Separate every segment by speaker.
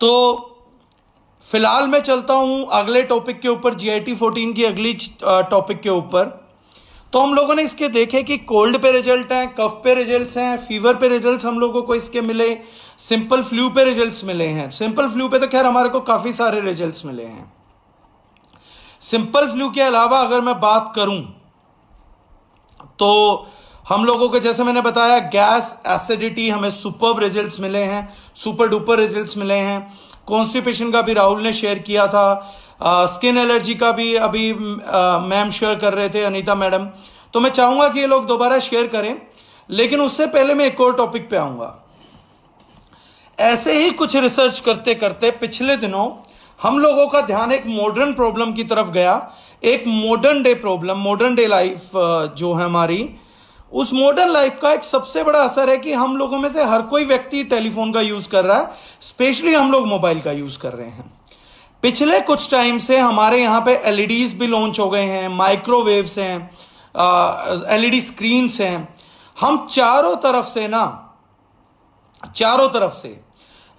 Speaker 1: तो फिलहाल मैं चलता हूं अगले टॉपिक के ऊपर, GIT 14 की अगली टॉपिक के ऊपर। तो हम लोगों ने इसके देखे कि कोल्ड पे रिजल्ट हैं, कफ पे रिजल्ट्स हैं, फीवर पे रिजल्ट्स हम लोगों को इसके मिले, सिंपल फ्लू पे रिजल्ट्स मिले हैं। सिंपल फ्लू पे तो खैर हमारे को काफी सारे रिजल्ट्स मिले हैं। सिंपल फ्लू के अलावा अगर मैं बात करूं तो हम लोगों को, जैसे मैंने बताया, गैस, एसिडिटी, हमें सुपर्ब रिजल्ट्स मिले हैं, सुपर डुपर रिजल्ट्स मिले हैं। कॉन्स्टिपेशन का भी राहुल ने शेयर किया था। स्किन एलर्जी का भी अभी मैम शेयर कर रहे थे, अनीता मैडम। तो मैं चाहूंगा कि ये लोग दोबारा शेयर करें, लेकिन उससे पहले मैं एक और टॉपिक पे आऊंगा। ऐसे ही कुछ रिसर्च करते करते पिछले दिनों हम लोगों का ध्यान एक मॉडर्न प्रॉब्लम की तरफ गया। एक modern day problem, modern day life जो है हमारी, उस मॉडर्न लाइफ का एक सबसे बड़ा असर है कि हम लोगों में से हर कोई व्यक्ति टेलीफोन का यूज कर रहा है, स्पेशली हम लोग मोबाइल का यूज कर रहे हैं। पिछले कुछ टाइम से हमारे यहाँ पे एलईडीज भी लॉन्च हो गए हैं, माइक्रोवेव्स हैं, एलईडी स्क्रीन्स हैं। हम चारों तरफ से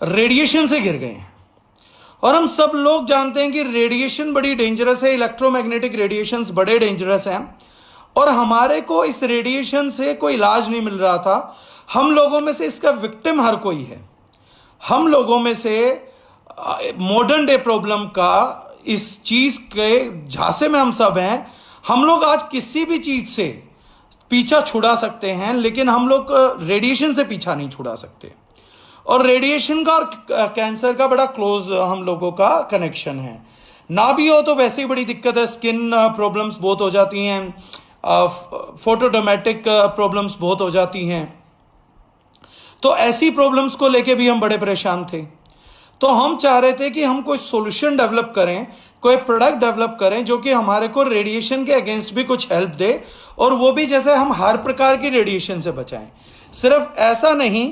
Speaker 1: रेडिएशन से घिर गए हैं। और हम सब लोग जानते हैं कि रेडिएशन बड़ी डेंजरस है, इलेक्ट्रोमैग्नेटिक रेडिएशंस बड़े डेंजरस हैं। और हमारे को इस रेडिएशन से कोई इलाज नहीं मिल रहा था। हम लोगों में से इसका विक्टिम हर कोई है। हम लोगों में से मॉडर्न डे प्रॉब्लम का, इस चीज के झांसे में हम सब हैं। हम लोग आज किसी भी चीज से पीछा छुड़ा सकते हैं, लेकिन हम लोग रेडिएशन से पीछा नहीं छुड़ा सकते। और रेडिएशन का और कैंसर का बड़ा क्लोज हम लोगों का कनेक्शन है। ना भी हो तो वैसे ही बड़ी दिक्कत है। स्किन प्रॉब्लम्स बहुत हो जाती हैं, फोटोडोमेटिक प्रॉब्लम्स बहुत हो जाती हैं। तो ऐसी प्रॉब्लम्स को लेके भी हम बड़े परेशान थे। तो हम चाह रहे थे कि हम कोई सॉल्यूशन डेवलप करें, कोई प्रोडक्ट डेवलप करें जो कि हमारे को रेडिएशन के अगेंस्ट भी कुछ हेल्प दे, और वो भी जैसे हम हर प्रकार की रेडिएशन से बचाएं। सिर्फ ऐसा नहीं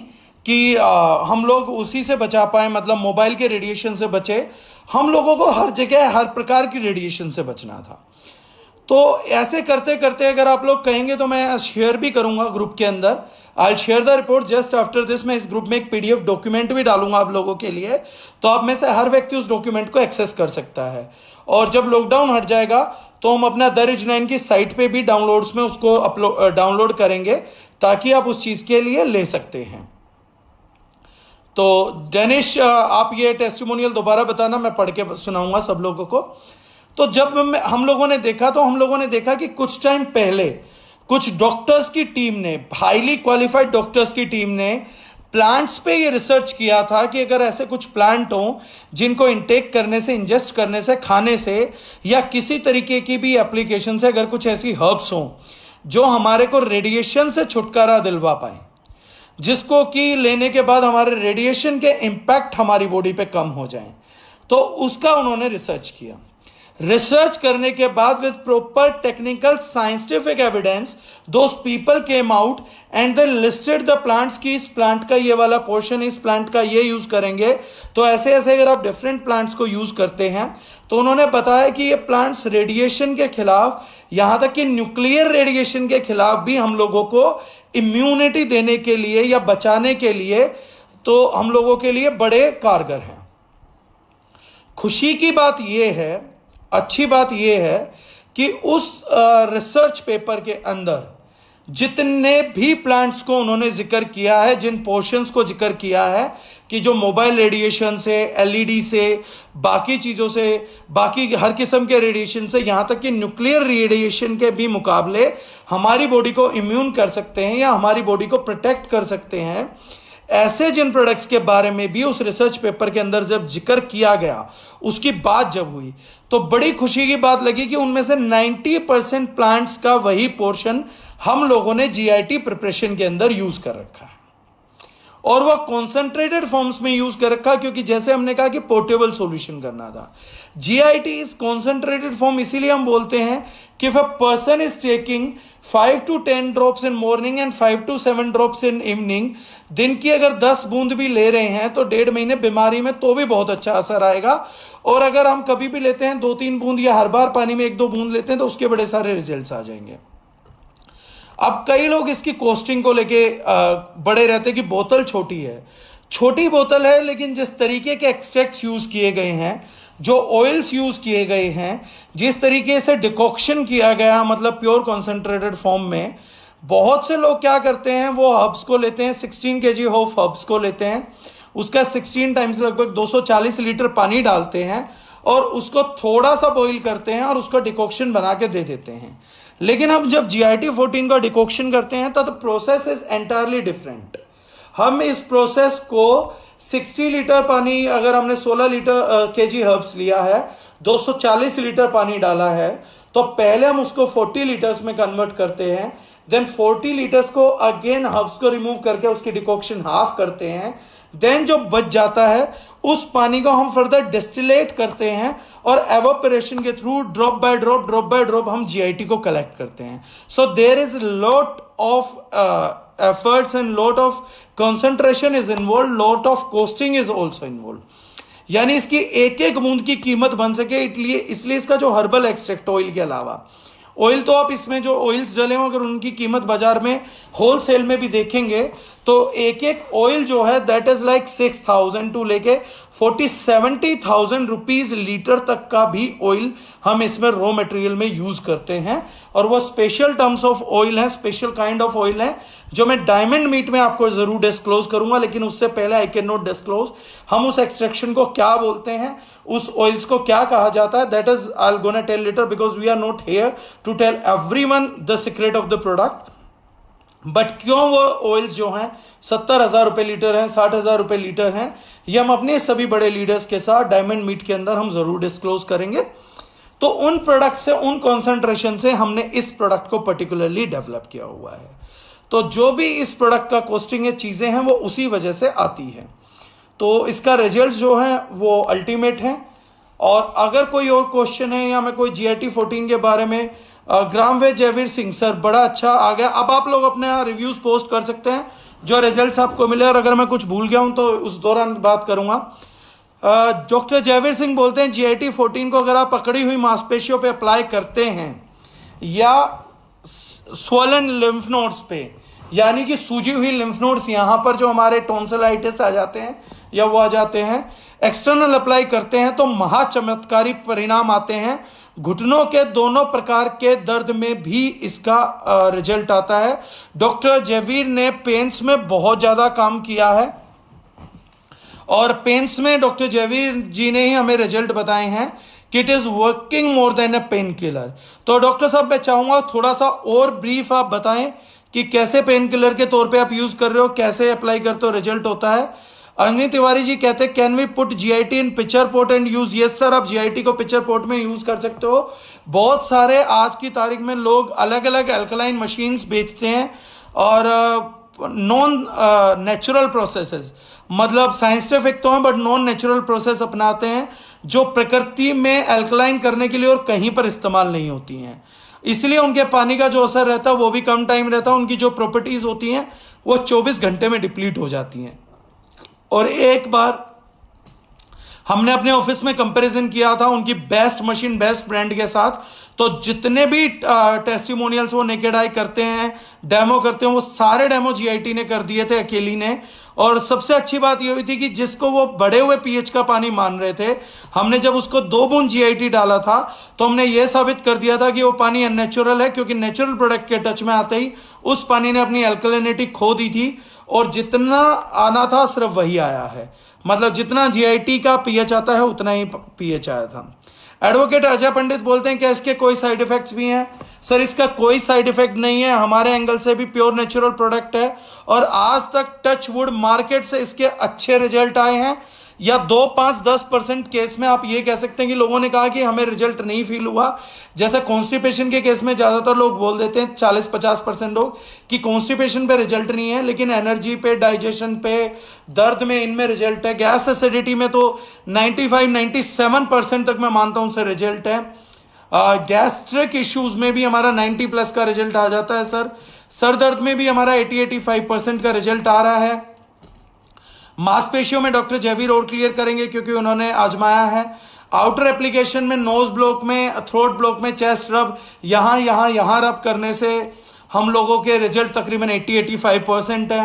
Speaker 1: कि हम लोग उसी से बचा पाए, मतलब मोबाइल के रेडिएशन से बचे। हम लोगों को हर जगह हर प्रकार की रेडिएशन से बचना था। तो ऐसे करते करते अगर आप लोग कहेंगे तो मैं शेयर भी करूंगा ग्रुप के अंदर। I share the report just after this. मैं इस ग्रुप में एक PDF डॉक्यूमेंट भी डालूंगा आप लोगों के लिए, तो आप में से हर व्यक्ति उस डॉक्यूमेंट को एक्सेस कर सकता है। और जब लॉकडाउन हट जाएगा तो हम अपना द रिज9 की साइट पे भी डाउनलोड्स में उसको डाउनलोड करेंगे, ताकि आप उस चीज के लिए ले सकते हैं। तो डेनिश, आप ये टेस्टिमोनियल दोबारा बताना, मैं पढ़ के सुनाऊंगा सब लोगों को। तो जब हम लोगों ने देखा कि कुछ टाइम पहले कुछ डॉक्टर्स की टीम ने, हाईली क्वालिफाइड डॉक्टर्स की टीम ने प्लांट्स पे ये रिसर्च किया था कि अगर ऐसे कुछ प्लांट हो जिनको इंटेक करने से, इंजेस्ट करने से, खाने से, या किसी तरीके की भी एप्लीकेशन से, अगर कुछ ऐसी हर्ब्स हो जो हमारे को रेडिएशन से छुटकारा दिलवा पाए, जिसको कि लेने के बाद हमारे रेडिएशन के इंपैक्ट हमारी बॉडी पे कम हो जाए, तो उसका उन्होंने रिसर्च किया। रिसर्च करने के बाद with proper technical scientific evidence those people came out and they listed the plants की इस प्लांट का ये वाला पोर्शन, इस प्लांट का ये यूज करेंगे तो ऐसे ऐसे अगर आप डिफरेंट प्लांट्स को यूज करते हैं, तो उन्होंने बताया कि ये प्लांट्स रेडिएशन के खिलाफ, यहां तक कि न्यूक्लियर रेडिएशन के खिलाफ भी हम लोगों को इम्यूनिटी देने के लिए या बचाने के लिए, तो हम लोगों के लिए बड़े कारगर हैं। खुशी की बात यह है, अच्छी बात यह है कि उस रिसर्च पेपर के अंदर जितने भी प्लांट्स को उन्होंने जिक्र किया है, जिन पोर्शंस को जिक्र किया है कि जो मोबाइल रेडिएशन से, एलईडी से, बाकी चीजों से, बाकी हर किस्म के रेडिएशन से, यहां तक कि न्यूक्लियर रेडिएशन के भी मुकाबले हमारी बॉडी को इम्यून कर सकते हैं या हमारी बॉडी को प्रोटेक्ट कर सकते हैं, ऐसे जिन प्रोडक्ट्स के बारे में भी उस रिसर्च पेपर के अंदर जब जिक्र किया गया, उसकी बात जब हुई, तो बड़ी खुशी की बात लगी कि उनमें से 90% प्लांट्स का वही पोर्शन हम लोगों ने GIT प्रिपरेशन के अंदर यूज कर रखा है। और वह कॉन्सेंट्रेटेड फॉर्म्स में यूज कर रखा, क्योंकि जैसे हमने कहा कि पोर्टेबल सॉल्यूशन करना था। GIT इज कॉन्सेंट्रेटेड फॉर्म, इसीलिए हम बोलते हैं कि if a person is taking 5 to 10 drops in morning and 5 to 7 drops in evening, दिन की अगर 10 बूंद भी ले रहे हैं तो 1.5 महीने बीमारी में तो भी बहुत अच्छा असर आएगा। और अगर हम कभी भी लेते हैं 2-3 बूंद या हर बार पानी में 1-2 बूंद लेते हैं तो उसके बड़े सारे रिजल्ट्स आ जाएंगे। अब कई लोग इसकी कॉस्टिंग को लेके बड़े रहते कि बोतल छोटी है, छोटी बोतल है, लेकिन जिस तरीके के एक्सट्रैक्ट्स यूज किए गए हैं, जो ऑयल्स यूज किए गए हैं, जिस तरीके से डिकॉक्शन किया गया, मतलब प्योर कॉन्सेंट्रेटेड फॉर्म में, बहुत से लोग क्या करते हैं, वो हर्ब्स को लेते हैं, 16 kg ऑफ हर्ब्स को लेते हैं, उसका 16 टाइम्स लगभग 240 लीटर पानी डालते हैं और उसको थोड़ा सा बॉईल करते हैं और उसका डिकॉक्शन बना के दे देते हैं। लेकिन अब जब GIT 14 का डिकॉक्शन करते हैं तो प्रोसेस इज एंटायरली डिफरेंट। हम इस प्रोसेस को 60 लीटर पानी, अगर हमने 16 लीटर kg हर्ब्स लिया है, 240 लीटर पानी डाला है, तो पहले हम उसको 40 लीटर्स में कन्वर्ट करते हैं, देन 40 लीटर्स को अगेन हर्ब्स को रिमूव करके उसकी डिकॉक्शन हाफ करते हैं, देन जो बच जाता है उस पानी को हम फर्दर डिस्टिलेट करते हैं और एवापोरेशन के थ्रू ड्रॉप बाय ड्रॉप हम GIT को कलेक्ट करते हैं। So there is lot of efforts and lot of concentration is involved, lot of costing is also involved। यानी इसकी एक एक बूंद की कीमत बन सके, इसलिए इसका जो हर्बल एक्सट्रैक्ट ऑयल के अलावा ऑयल, तो आप इसमें जो ऑयल्स डले हो अगर उनकी कीमत बाजार में होलसेल में भी देखेंगे तो एक एक ऑयल जो है दैट इज लाइक 6,000 टू लेके 40-70,000 रुपीज लीटर तक का भी ऑयल हम इसमें रॉ मटेरियल में यूज करते हैं। और वो स्पेशल टर्म्स ऑफ ऑयल है, स्पेशल काइंड ऑफ ऑयल है, जो मैं डायमंड मीट में आपको जरूर डिस्क्लोज करूंगा, लेकिन उससे पहले आई कैन नॉट डिस्क्लोज हम उस एक्सट्रैक्शन को क्या बोलते हैं, उस ऑयल्स को क्या कहा जाता है, that is I will gonna tell later because we are not here to tell everyone the secret of the product. But क्यों वो ऑयल्स जो हैं 70,000 रुपए लीटर हैं, 60,000 रुपए लीटर हैं, ये हम अपने सभी बड़े लीडर्स के साथ डायमंड मीट के अंदर हम जरूर डिस्क्लोज करेंगे। तो उन प्रोडक्ट से, उन कॉन्सेंट्रेशन से हमने इस प्रोडक्ट को पर्टिकुलरली डेवलप किया हुआ है। तो जो भी इस प्रोडक्ट का कॉस्टिंग है, चीजें हैं, वो उसी वजह से आती है। तो इसका रिजल्ट जो है वो अल्टीमेट है। और अगर कोई और क्वेश्चन है या मैं कोई GIT 14 के बारे में, ग्रामवेद जयवीर सिंह सर बड़ा अच्छा आ गया। अब आप लोग अपने रिव्यूज पोस्ट कर सकते हैं जो रिजल्ट्स आपको मिले, और अगर मैं कुछ भूल गया हूं तो उस दौरान बात करूंगा। डॉक्टर जयवीर सिंह बोलते हैं GIT 14 को अगर आप पकड़ी हुई मांसपेशियों पे अप्लाई करते हैं या स्वोलन लिम्फ नोड्स पे, यानी कि सूजी हुई लिम्फ नोड्स यहां पर जो हमारे टॉन्सिलाइटिस आ जाते हैं या वो आ जाते हैं, एक्सटर्नल अप्लाई करते हैं तो महाचमत्कारी परिणाम आते हैं। घुटनों के दोनों प्रकार के दर्द में भी इसका रिजल्ट आता है। डॉक्टर जयवीर ने पेन्स में बहुत ज्यादा काम किया है और पेन्स में डॉक्टर जयवीर जी ने ही हमें रिजल्ट बताए हैं कि it is working more than a pain killer. तो डॉक्टर साहब मैं चाहूंगा थोड़ा सा और ब्रीफ आप बताएं कि कैसे पेन किलर के तौर पे आप यूज कर रहे हो, कैसे अप्लाई करते हो, रिजल्ट होता है। अग्नि तिवारी जी कहते हैं can we put GIT in picture pot and use. Yes sir, आप GIT को पिक्चर पोट में यूज कर सकते हो। बहुत सारे आज की तारीख में लोग अलग अलग अल्कलाइन मशीन्स बेचते हैं और नॉन नेचुरल प्रोसेसेस, मतलब साइंटिफिक तो है बट नॉन नेचुरल प्रोसेस अपनाते हैं जो प्रकृति में अल्कलाइन करने के लिए और कहीं पर इस्तेमाल नहीं होती हैं। इसलिए उनके पानी का जो असर रहता है वो भी कम टाइम रहता है, उनकी जो प्रॉपर्टीज होती हैं वो 24 घंटे में डिप्लीट हो जाती हैं। और एक बार हमने अपने ऑफिस में कंपैरिजन किया था उनकी बेस्ट मशीन, बेस्ट ब्रांड के साथ, तो जितने भी टेस्टिमोनियल्स वो नेकेड आई करते हैं, डेमो करते हैं, वो सारे डेमो GIT ने कर दिए थे अकेली ने। और सबसे अच्छी बात ये हुई थी कि जिसको वो बढ़े हुए pH का पानी मान रहे थे, हमने जब उसको 2 बूंद GIT डाला था तो हमने ये साबित कर दिया था कि वो पानी अननेचुरल है, क्योंकि नेचुरल प्रोडक्ट के टच में आते ही उस पानी ने अपनी अल्कलिनिटी खो दी थी और जितना आना था सिर्फ वही आया है। मतलब जितना GIT का pH आता है उतना ही pH आया था। एडवोकेट अजय पंडित बोलते हैं क्या इसके कोई साइड इफेक्ट्स भी हैं? सर इसका कोई साइड इफेक्ट नहीं है, हमारे एंगल से भी प्योर नेचुरल प्रोडक्ट है और आज तक टच वुड मार्केट से इसके अच्छे रिजल्ट आए हैं। या 2, 5, 10% केस में आप ये कह सकते हैं कि लोगों ने कहा कि हमें रिजल्ट नहीं फील हुआ। जैसे कॉन्स्टिपेशन के केस में ज्यादातर लोग बोल देते हैं 40-50% लोग कि कॉन्स्टिपेशन पे रिजल्ट नहीं है, लेकिन एनर्जी पे, डाइजेशन पे, दर्द में, इनमें रिजल्ट है। गैस एसिडिटी में तो 95-97% तक मैं मानता हूं सर रिजल्ट है। गैस्ट्रिक इश्यूज में भी हमारा 90+ का रिजल्ट आ जाता है सर। सर दर्द में भी हमारा 80-85% का रिजल्ट आ रहा है। मांसपेशियों में डॉक्टर जयवीर और क्लियर करेंगे क्योंकि उन्होंने आजमाया है। आउटर एप्लीकेशन में, नोज ब्लॉक में, थ्रोट ब्लॉक में, चेस्ट रब, यहां रब करने से हम लोगों के रिजल्ट तकरीबन 80-85% है।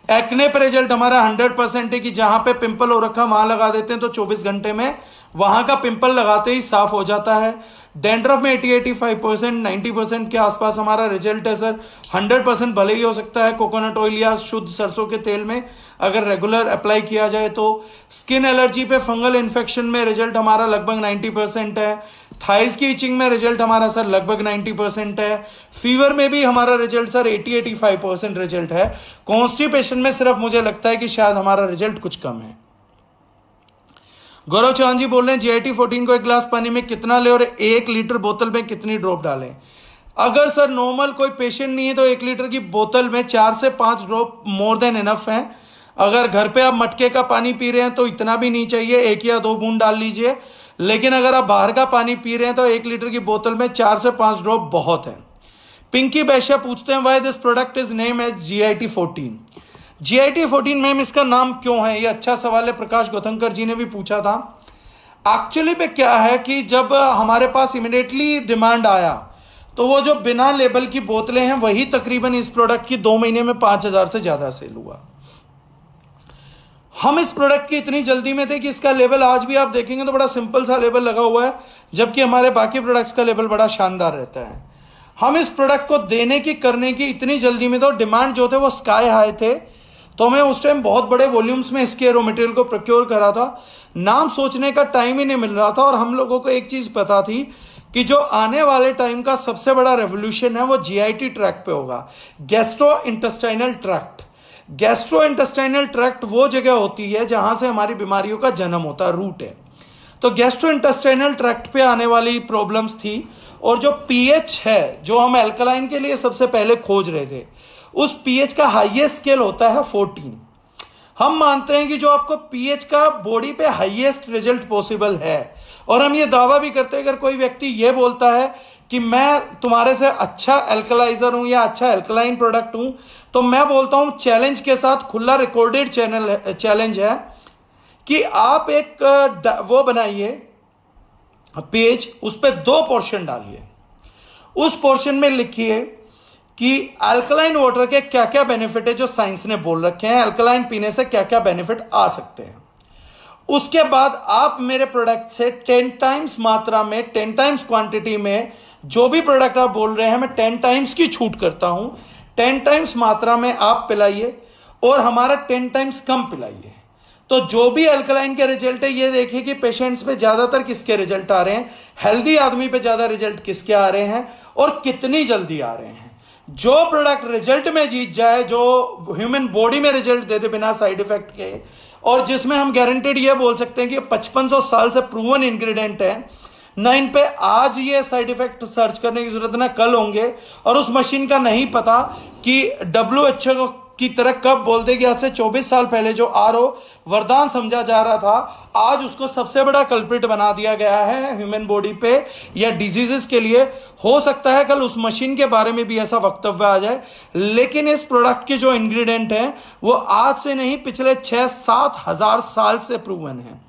Speaker 1: एक्ने पे रिजल्ट हमारा 100% है कि जहां पे पिंपल हो रखा वहां लगा देते हैं तो 24 घंटे में वहां का पिंपल लगाते ही साफ हो जाता है। डैंड्रफ में 80-85%, 90% के आसपास हमारा रिजल्ट है सर। 100% भले ही हो सकता है कोकोनट ऑयल या शुद्ध सरसों के तेल में अगर रेगुलर अप्लाई किया जाए तो। स्किन एलर्जी पे फंगल इन्फेक्शन में रिजल्ट हमारा लगभग 90% है। थाइस की इचिंग में रिजल्ट हमारा सर लगभग 90% है। फीवर में भी हमारा रिजल्ट सर 80-85% रिजल्ट है। कॉन्स्टिपेशन में सिर्फ मुझे लगता है कि शायद हमारा रिजल्ट कुछ कम है। गौरव चौहान जी बोल रहे हैं GIT 14 को एक गिलास पानी में कितना ले और 1 लीटर बोतल में कितनी ड्रॉप डालें। अगर सर नॉर्मल कोई पेशेंट नहीं है तो 1 लीटर की बोतल में 4 से 5 ड्रॉप मोर देन इनफ है। अगर घर पे आप मटके का पानी पी रहे हैं तो इतना भी नहीं चाहिए, 1 या 2 बूंद डाल लीजिए। लेकिन अगर आप बाहर का पानी पी रहे हैं तो 1 लीटर की बोतल में 4 से 5 ड्रॉप बहुत है। पिंकी बैश्या पूछते हैं why this product is name as GIT 14। GIT 14 ma'am इसका नाम क्यों है, ये अच्छा सवाल है। प्रकाश गौतमकर जी ने भी पूछा था। एक्चुअली पे क्या है कि जब हमारे पास इमिडिएटली डिमांड आया तो वो जो बिना लेबल की बोतलें हैं वही तकरीबन इस प्रोडक्ट की 2 महीने में 5,000 से ज्यादा सेल हुआ। हम इस प्रोडक्ट की इतनी जल्दी में थे कि इसका लेबल आज भी आप देखेंगे तो बड़ा सिंपल सा लेबल लगा हुआ है, जबकि हमारे बाकी प्रोडक्ट्स का लेबल बड़ा शानदार रहता है। हम इस प्रोडक्ट को देने की करने की इतनी जल्दी में तो डिमांड जो थे वो स्काई हाई थे, तो मैं उस टाइम बहुत बड़े वॉल्यूम्स में इसके रॉ मटेरियल को प्रोक्योर करा था। नाम सोचने का टाइम ही नहीं मिल रहा था और हम लोगों को एक चीज पता थी कि जो आने वाले टाइम का सबसे बड़ा रेवोल्यूशन है वो GIT ट्रैक्ट पे होगा, gastro intestinal tract. Gastro intestinal tract वो जगह होती है जहां से हमारी बीमारियों का जन्म होता है, रूट है। तो गैस्ट्रो इंटेस्टाइनल ट्रैक्ट पे आने वाली प्रॉब्लम्स थी और जो pH है जो हम एल्कलाइन के लिए सबसे पहले खोज रहे थे, उस pH का हाईएस्ट स्केल होता है 14। हम मानते हैं कि जो आपको pH का बॉडी पे हाईएस्ट रिजल्ट पॉसिबल है, और हम ये दावा भी करते हैं अगर कोई व्यक्ति ये बोलता है कि मैं तुम्हारे से अच्छा एल्कलाइजर हूं या अच्छा एल्कलाइन प्रोडक्ट हूं, तो मैं बोलता हूं चैलेंज के साथ, खुला रिकॉर्डेड चैलेंज है कि आप एक वो बनाइए पेज, उस पर 2 पोर्शन डालिए। उस पोर्शन में लिखिए कि अल्कलाइन वाटर के क्या क्या बेनिफिट है जो साइंस ने बोल रखे हैं, अल्कलाइन पीने से क्या क्या बेनिफिट आ सकते हैं। उसके बाद आप मेरे प्रोडक्ट से 10 टाइम्स मात्रा में, 10 टाइम्स क्वांटिटी में जो भी प्रोडक्ट आप बोल रहे हैं मैं 10 टाइम्स की छूट करता हूं, 10 टाइम्स मात्रा में आप पिलाइए और हमारा 10 टाइम्स कम पिलाइए। तो जो भी अल्कलाइन के रिजल्ट है ये देखिए कि पेशेंट्स पे ज्यादातर किसके रिजल्ट आ रहे हैं, हेल्दी आदमी पे ज्यादा रिजल्ट किसके आ रहे हैं और कितनी जल्दी आ रहे हैं। जो प्रोडक्ट रिजल्ट में जीत जाए, जो ह्यूमन बॉडी में रिजल्ट दे दे बिना साइड इफेक्ट के, और जिसमें हम गारंटेड ये बोल सकते हैं कि 5500 साल से प्रूवन इंग्रेडिएंट है, ना इन पे आज ये साइड इफेक्ट सर्च करने की जरूरत ना कल होंगे, और उस मशीन का नहीं पता कि WHO की तरह कब बोल देगी। आज से 24 साल पहले जो RO वरदान समझा जा रहा था, आज उसको सबसे बड़ा कल्प्रिट बना दिया गया है ह्यूमन बॉडी पे या डिजीजेस के लिए। हो सकता है कल उस मशीन के बारे में भी ऐसा वक्तव्य आ जाए, लेकिन इस प्रोडक्ट के जो इंग्रेडिएंट हैं वो आज से नहीं पिछले 6-7 हजार साल से प्रूवन है।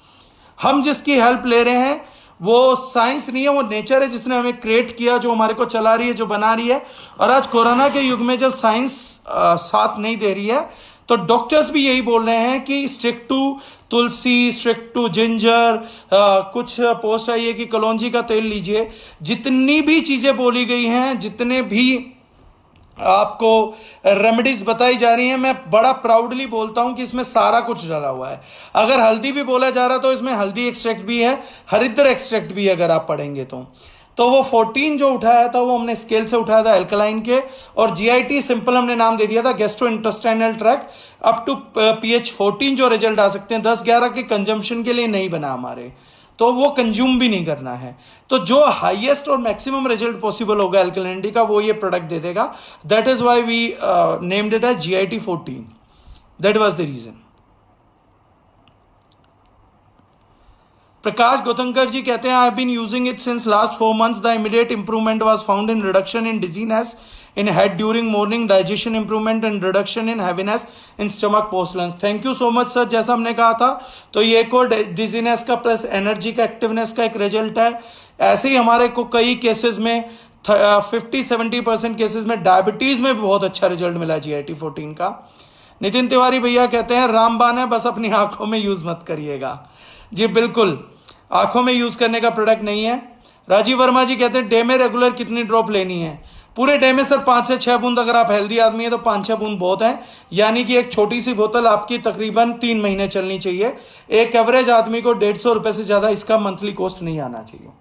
Speaker 1: हम जिसकी हेल्प ले रहे हैं वो साइंस नहीं है, वो नेचर है जिसने हमें क्रिएट किया, जो हमारे को चला रही है, जो बना रही है। और आज कोरोना के युग में जब साइंस साथ नहीं दे रही है तो डॉक्टर्स भी यही बोल रहे हैं कि stick to tulsi, stick to ginger. कुछ पोस्ट आई है कि कलौंजी का तेल लीजिए। जितनी भी चीजें बोली गई हैं, जितने भी आपको रेमेडीज बताई जा रही हैं, मैं बड़ा प्राउडली बोलता हूं कि इसमें सारा कुछ डाला हुआ है। अगर हल्दी भी बोला जा रहा तो इसमें हल्दी एक्सट्रैक्ट भी है, हरिद्र एक्सट्रैक्ट भी है। अगर आप पढ़ेंगे तो वो 14 जो उठाया था वो हमने स्केल से उठाया था एल्कलाइन के, और GIT सिंपल हमने नाम दे दिया था gastro intestinal tract. Up to pH 14 जो रिजल्ट आ सकते हैं, 10-11 के कंजम्पशन के लिए नहीं बना हमारे, तो वो कंज्यूम भी नहीं करना है। तो जो हाईएस्ट और मैक्सिमम रिजल्ट पॉसिबल होगा एल्कलिनिटी का वो ये प्रोडक्ट दे देगा। That is why we named it as GIT 14। That was the reason. Prakash Gautamkar ji कहते हैं I have been using it since last 4 months। The immediate improvement was found in reduction in dizziness in head during morning, digestion improvement and reduction in heaviness in stomach postulance। Thank you so much sir. जैसा हमने कहा था तो ये एक और dizziness का plus energy का, एक्टिवनेस का एक रिजल्ट है। ऐसे ही हमारे को कई केसेस में 50-70% केसेस में डायबिटीज में भी बहुत अच्छा रिजल्ट मिला GIT 14 का। नितिन तिवारी भैया कहते हैं रामबाण है, बस अपनी आंखों में यूज मत करिएगा। जी बिल्कुल, आंखों में यूज करने का प्रोडक्ट नहीं है। राजीव वर्मा जी कहते हैं डे में रेगुलर कितनी ड्रॉप लेनी है? पूरे डे में सर 5 से 6 बूंद। अगर आप हेल्दी आदमी है तो 5-6 बूंद बहुत है, यानी कि एक छोटी सी बोतल आपकी तकरीबन 3 महीने चलनी चाहिए। एक एवरेज आदमी को 150 रुपए से ज्यादा इसका मंथली कॉस्ट नहीं आना चाहिए।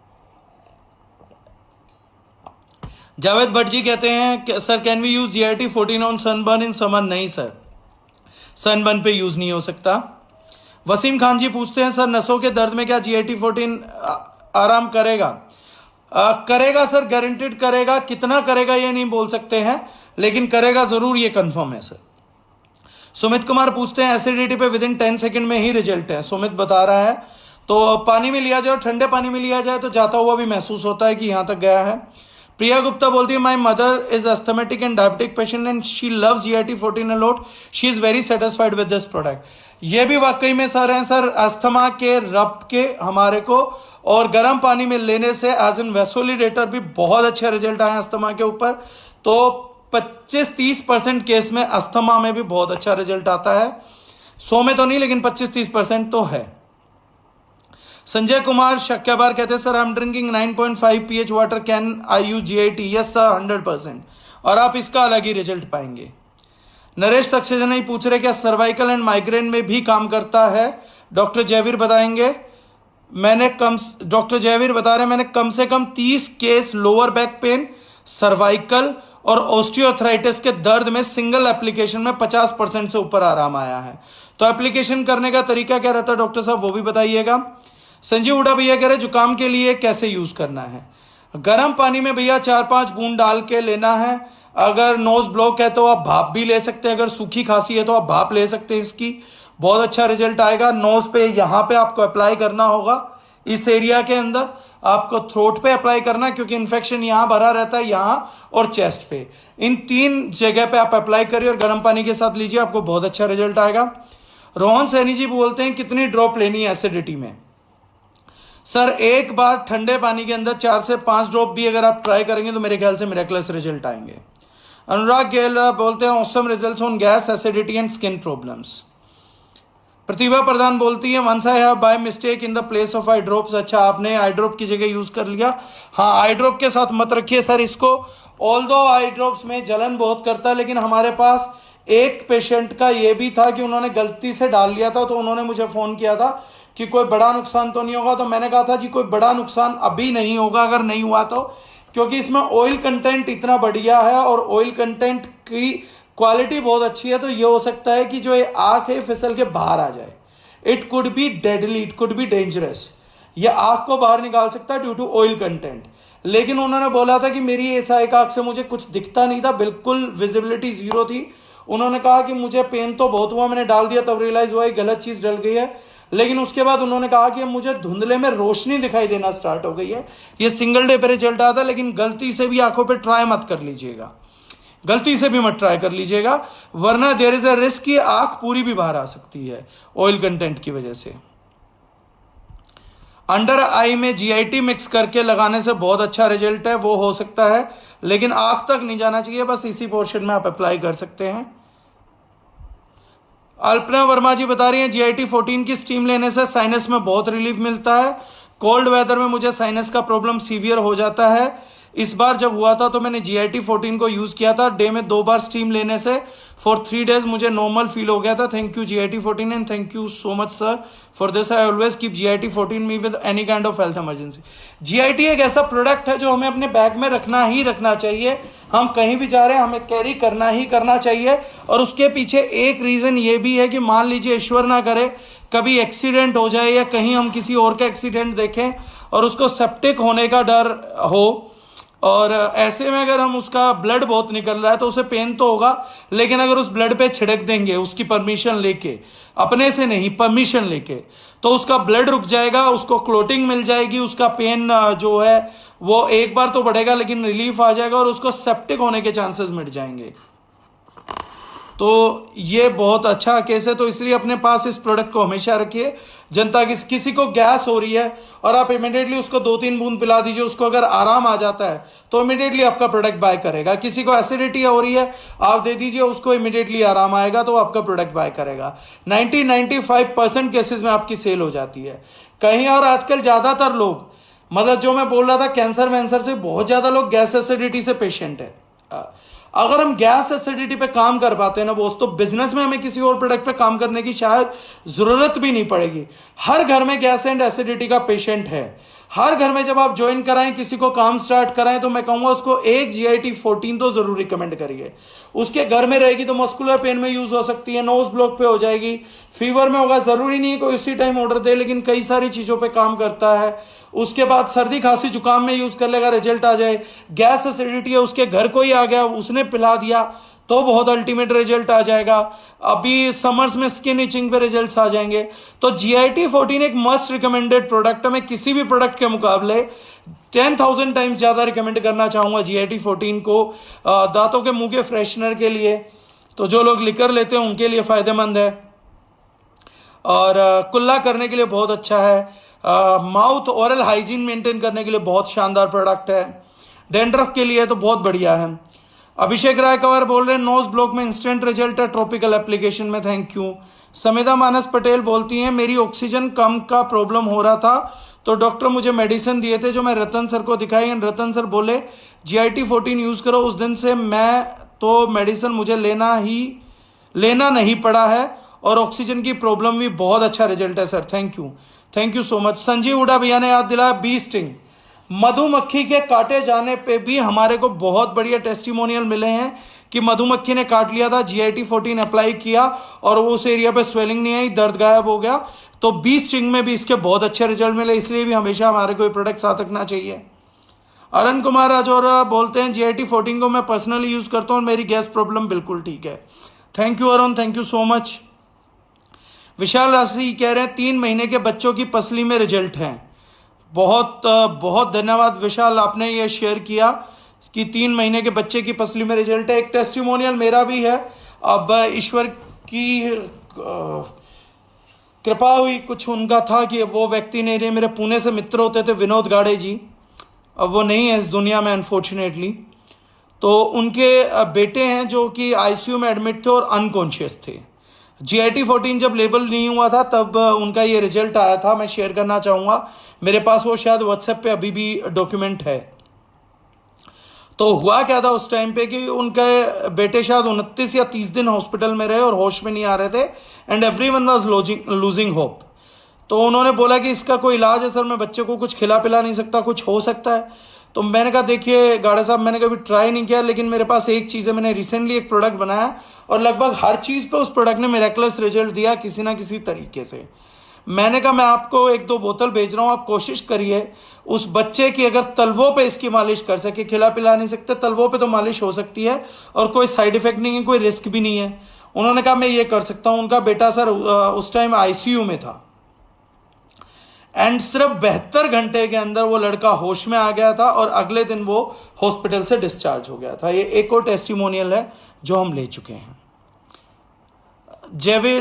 Speaker 1: जावेद भट्ट जी कहते हैं sir can we use GIT 14 on sunburn in summer? नहीं सर, सनबर्न पे यूज नहीं हो सकता। वसीम खान जी पूछते हैं सर नसों के दर्द में क्या GIT 14 आराम करेगा? करेगा सर, गारंटेड करेगा। कितना करेगा ये नहीं बोल सकते हैं, लेकिन करेगा जरूर, ये कंफर्म है सर। सुमित कुमार पूछते हैं एसिडिटी पे विदिन 10 सेकंड में ही रिजल्ट है। सुमित बता रहा है तो पानी में लिया जाए, ठंडे पानी में लिया जाए तो जाता हुआ भी महसूस होता है कि यहां तक गया है। प्रिया गुप्ता बोलती है my mother is asthmatic and diabetic patient and she loves GIT 14 a lot, she is very satisfied with this product. ये भी वाकई में सर हैं सर, अस्थमा के रब के हमारे को और गर्म पानी में लेने से एज एन वेसोलिडेटर भी बहुत अच्छे रिजल्ट आए अस्थमा के ऊपर। तो 25-30% केस में अस्थमा में भी बहुत अच्छा रिजल्ट आता है। 100 में तो नहीं, लेकिन 25-30% तो है। संजय कुमार शक्याबार कहते हैं sir I am drinking 9.5 pH water, can I use GIT? Yes sir 100%, और आप इसका अलग ही रिजल्ट पाएंगे। नरेश सक्सेना ही पूछ रहे क्या सर्वाइकल एंड माइग्रेन में भी काम करता है? डॉक्टर जयवीर बताएंगे। डॉक्टर जयवीर बता रहे हैं मैंने कम से कम 30 case lower back pain, cervical और ऑस्टियोआर्थराइटिस के दर्द में सिंगल एप्लीकेशन में 50% से ऊपर आराम आया है। तो एप्लीकेशन करने का तरीका क्या रहता है डॉक्टर साहब, वो भी बताइएगा। संजीव हुडा भैया कह रहे जुकाम के लिए कैसे यूज करना है? गर्म पानी में भैया 4-5 बूंद डाल के लेना है। अगर नोज ब्लॉक है तो आप भाप भी ले सकते हैं, अगर सूखी खांसी है तो आप भाप ले सकते हैं, इसकी बहुत अच्छा रिजल्ट आएगा। नोज पे यहां पे आपको अप्लाई करना होगा, इस एरिया के अंदर आपको थ्रोट पे अप्लाई करना है, क्योंकि इन्फेक्शन यहां भरा रहता है, यहां और चेस्ट पे। इन 3 जगह पे आप अप्लाई करिए और गर्म पानी के साथ लीजिए, आपको बहुत अच्छा रिजल्ट आएगा। रोहन सैनी जी बोलते हैं कितनी ड्रॉप लेनी है एसिडिटी में? सर एक बार ठंडे पानी के अंदर 4 से 5 ड्रॉप भी अगर आप ट्राई करेंगे तो मेरे ख्याल से मिरेकलस रिजल्ट आएंगे। अनुराग गेल बोलते हैं awesome results on gas, acidity and skin problems. Pratibha Pradhan बोलती है once I have by mistake in the place of eye drops. अच्छा, आपने आई ड्रॉप की जगह यूज कर लिया। हाँ, आई ड्रॉप के साथ मत रखिए सर इसको, ऑल्दो आई ड्रॉप्स में जलन बहुत करता है, लेकिन हमारे पास एक पेशेंट का ये भी था कि उन्होंने गलती से डाल लिया था, तो उन्होंने मुझे फोन किया था कि कोई बड़ा नुकसान तो नहीं होगा। तो मैंने कहा था जी कोई बड़ा नुकसान अभी नहीं होगा, अगर नहीं हुआ तो, क्योंकि इसमें ऑयल कंटेंट इतना बढ़िया है और ऑयल कंटेंट की क्वालिटी बहुत अच्छी है। तो ये हो सकता है कि जो ये आंख है फिसल के बाहर आ जाए। It could be deadly, it could be dangerous. ये आंख को बाहर निकाल सकता है ड्यू टू ऑयल कंटेंट। लेकिन उन्होंने बोला था कि मेरी ऐसा एक आंख से मुझे कुछ दिखता नहीं था, बिल्कुल विजिबिलिटी 0 थी। उन्होंने कहा कि मुझे पेन तो बहुत हुआ, मैंने डाल दिया तब रियलाइज हुआ गलत चीज डल गई है। लेकिन उसके बाद उन्होंने कहा कि मुझे धुंधले में रोशनी दिखाई देना स्टार्ट हो गई है। ये सिंगल डे पे रिजल्ट आता है, लेकिन गलती से भी आंखों पे ट्राई मत कर लीजिएगा, गलती से भी मत ट्राई कर लीजिएगा, वरना देयर इज अ रिस्क कि आंख पूरी भी बाहर आ सकती है ऑयल कंटेंट की वजह से। अंडर आई में GIT मिक्स करके लगाने से बहुत अच्छा रिजल्ट है, वो हो सकता है, लेकिन आंख तक नहीं जाना चाहिए, बस इसी पोर्शन में आप अप्लाई कर सकते हैं। अल्पना वर्मा जी बता रही हैं GIT 14 की स्टीम लेने से साइनस में बहुत रिलीफ मिलता है। कोल्ड वेदर में मुझे साइनस का प्रॉब्लम सीवियर हो जाता है। इस बार जब हुआ था तो मैंने GIT 14 को यूज किया था, डे में 2 बार स्टीम लेने से फॉर 3 डेज मुझे नॉर्मल फील हो गया था। Thank you GIT 14 and thank you so much sir for this. I always keep GIT 14 me with any kind of health emergency. GIT एक ऐसा प्रोडक्ट है जो हमें अपने बैग में रखना ही रखना चाहिए। हम कहीं भी जा रहे हैं हमें कैरी करना ही करना चाहिए। और उसके पीछे एक रीजन ये भी है कि मान लीजिए ईश्वर ना करे कभी एक्सीडेंट हो जाए या कहीं हम किसी और का एक्सीडेंट देखें और उसको सेप्टिक होने का डर हो, और ऐसे में अगर हम उसका ब्लड बहुत निकल रहा है तो उसे पेन तो होगा, लेकिन अगर उस ब्लड पे छिड़क देंगे उसकी परमिशन लेके, अपने से नहीं परमिशन लेके, तो उसका ब्लड रुक जाएगा, उसको क्लोटिंग मिल जाएगी, उसका पेन जो है वो एक बार तो बढ़ेगा लेकिन रिलीफ आ जाएगा और उसको सेप्टिक होने के चांसेस मिट जाएंगे। तो ये बहुत अच्छा केस है, तो इसलिए अपने पास इस प्रोडक्ट को हमेशा रखिए। जनता किसी को गैस हो रही है और आप इमिडिएटली उसको 2-3 बूंद पिला दीजिए, उसको अगर आराम आ जाता है तो इमिडिएटली आपका प्रोडक्ट बाय करेगा। किसी को एसिडिटी हो रही है, आप दे दीजिए, उसको इमिडिएटली आराम आएगा तो आपका प्रोडक्ट बाय करेगा। 90-95% केसेस में आपकी सेल हो जाती है कहीं। और आजकल ज्यादातर लोग, मतलब जो मैं बोल रहा था कैंसर वैंसर से, बहुत ज्यादा लोग गैस एसिडिटी से पेशेंट है। अगर हम गैस एसिडिटी पे काम कर पाते हैं ना बोस, तो बिजनेस में हमें किसी और प्रोडक्ट पे काम करने की शायद जरूरत भी नहीं पड़ेगी। हर घर में गैस एंड एसिडिटी का पेशेंट है। हर घर में जब आप ज्वाइन कराएं, किसी को काम स्टार्ट कराएं, तो मैं कहूंगा उसको एक GIT-14 तो जरूर रिकमेंड करिए। उसके घर में रहेगी तो मस्कुलर पेन में यूज हो सकती है, नोज ब्लॉक पे हो जाएगी, फीवर में होगा, जरूरी नहीं है कोई उसी टाइम ऑर्डर दे, लेकिन कई सारी चीजों पे काम करता है। उसके बाद सर्दी खांसी जुकाम में यूज कर लेगा, रिजल्ट आ जाए। गैस एसिडिटी है, उसके घर कोई आ गया, उसने पिला दिया तो बहुत अल्टीमेट रिजल्ट आ जाएगा। अभी समर्स में स्किन इचिंग पे रिजल्ट्स आ जाएंगे। तो GIT-14 एक मस्ट रिकमेंडेड प्रोडक्ट है। मैं किसी भी प्रोडक्ट के मुकाबले 10,000 टाइम्स ज्यादा रिकमेंड करना चाहूंगा GIT-14 को, दांतों के मुंह के फ्रेशनर के लिए। तो जो लोग लिकर लेते हैं उनके लिए फायदेमंद है, और कुल्ला करने के लिए बहुत अच्छा है। माउथ ओरल हाइजीन मेंटेन करने के लिए बहुत शानदार प्रोडक्ट है। डेंड्रफ के लिए तो बहुत बढ़िया है। अभिषेक राय कंवर बोल रहे हैं नोज ब्लॉक में इंस्टेंट रिजल्ट है ट्रॉपिकल एप्लीकेशन में, थैंक यू। समिधा मानस पटेल बोलती हैं मेरी ऑक्सीजन कम का प्रॉब्लम हो रहा था, तो डॉक्टर मुझे मेडिसिन दिए थे जो मैं रतन सर को दिखाई, एंड रतन सर बोले GIT-14 यूज करो। उस दिन से मैं तो मेडिसिन मुझे लेना नहीं पड़ा है, और ऑक्सीजन की प्रॉब्लम भी बहुत अच्छा रिजल्ट है sir, thank you so much. Sanjeev Hooda भैया ने याद दिलाया बी स्टिंग। मधुमक्खी के काटे जाने पे भी हमारे को बहुत बढ़िया टेस्टिमोनियल मिले हैं कि मधुमक्खी ने काट लिया था, GIT-14 अप्लाई किया और उस एरिया पे स्वेलिंग नहीं आई, दर्द गायब हो गया। तो बी स्टिंग में भी इसके बहुत अच्छे रिजल्ट मिले, इसलिए भी हमेशा हमारे कोई प्रोडक्ट साथ रखना चाहिए। अरुण कुमार राजौरा बोलते हैं GIT-14 को मैं पर्सनली यूज करता हूं और मेरी गैस प्रॉब्लम बिल्कुल ठीक है। Thank you Arun, thank you so much. Vishal Rashi कह रहे हैं 3 महीने के बच्चों की पसली में रिजल्ट है। बहुत बहुत धन्यवाद विशाल, आपने ये शेयर किया कि 3 महीने के बच्चे की पसली में रिजल्ट है। एक टेस्टिमोनियल मेरा भी है। अब ईश्वर की कृपा हुई, कुछ उनका था कि वो व्यक्ति नहीं रहे, मेरे पुणे से मित्र होते थे विनोद गाड़े जी, अब वो नहीं है इस दुनिया में अनफॉर्चुनेटली। तो उनके बेटे हैं जो कि ICU में एडमिट थे और अनकॉन्शियस थे। GIT-14 जब लेबल नहीं हुआ था तब उनका ये रिजल्ट आया था, मैं शेयर करना चाहूंगा, मेरे पास वो शायद व्हाट्सएप पे अभी भी डॉक्यूमेंट है। तो हुआ क्या था उस टाइम पे कि उनके बेटे शायद 29 या 30 दिन हॉस्पिटल में रहे और होश में नहीं आ रहे थे, and everyone was losing hope. तो उन्होंने बोला कि इसका कोई इलाज है सर, मैं बच्चे को कुछ खिला पिला नहीं सकता, कुछ हो सकता है। तो मैंने कहा देखिए गाड़े साहब, मैंने कभी ट्राई नहीं किया, लेकिन मेरे पास एक चीज़ है, मैंने रिसेंटली एक प्रोडक्ट बनाया और लगभग हर चीज़ पे उस प्रोडक्ट ने मिरेकलस रिजल्ट दिया किसी ना किसी तरीके से। मैंने कहा मैं आपको 1-2 बोतल भेज रहा हूँ, आप कोशिश करिए उस बच्चे की, अगर तलवों पे इसकी मालिश कर सके, खिला पिला नहीं सकते, तलवों पे तो मालिश हो सकती है और कोई साइड इफेक्ट नहीं है, कोई रिस्क भी नहीं है। उन्होंने कहा मैं ये कर सकता हूँ। उनका बेटा सर उस टाइम ICU में था, एंड सिर्फ 72 घंटे के अंदर वो लड़का होश में आ गया था और अगले दिन वो हॉस्पिटल से डिस्चार्ज हो गया था। ये एक और टेस्टिमोनियल है जो हम ले चुके हैं।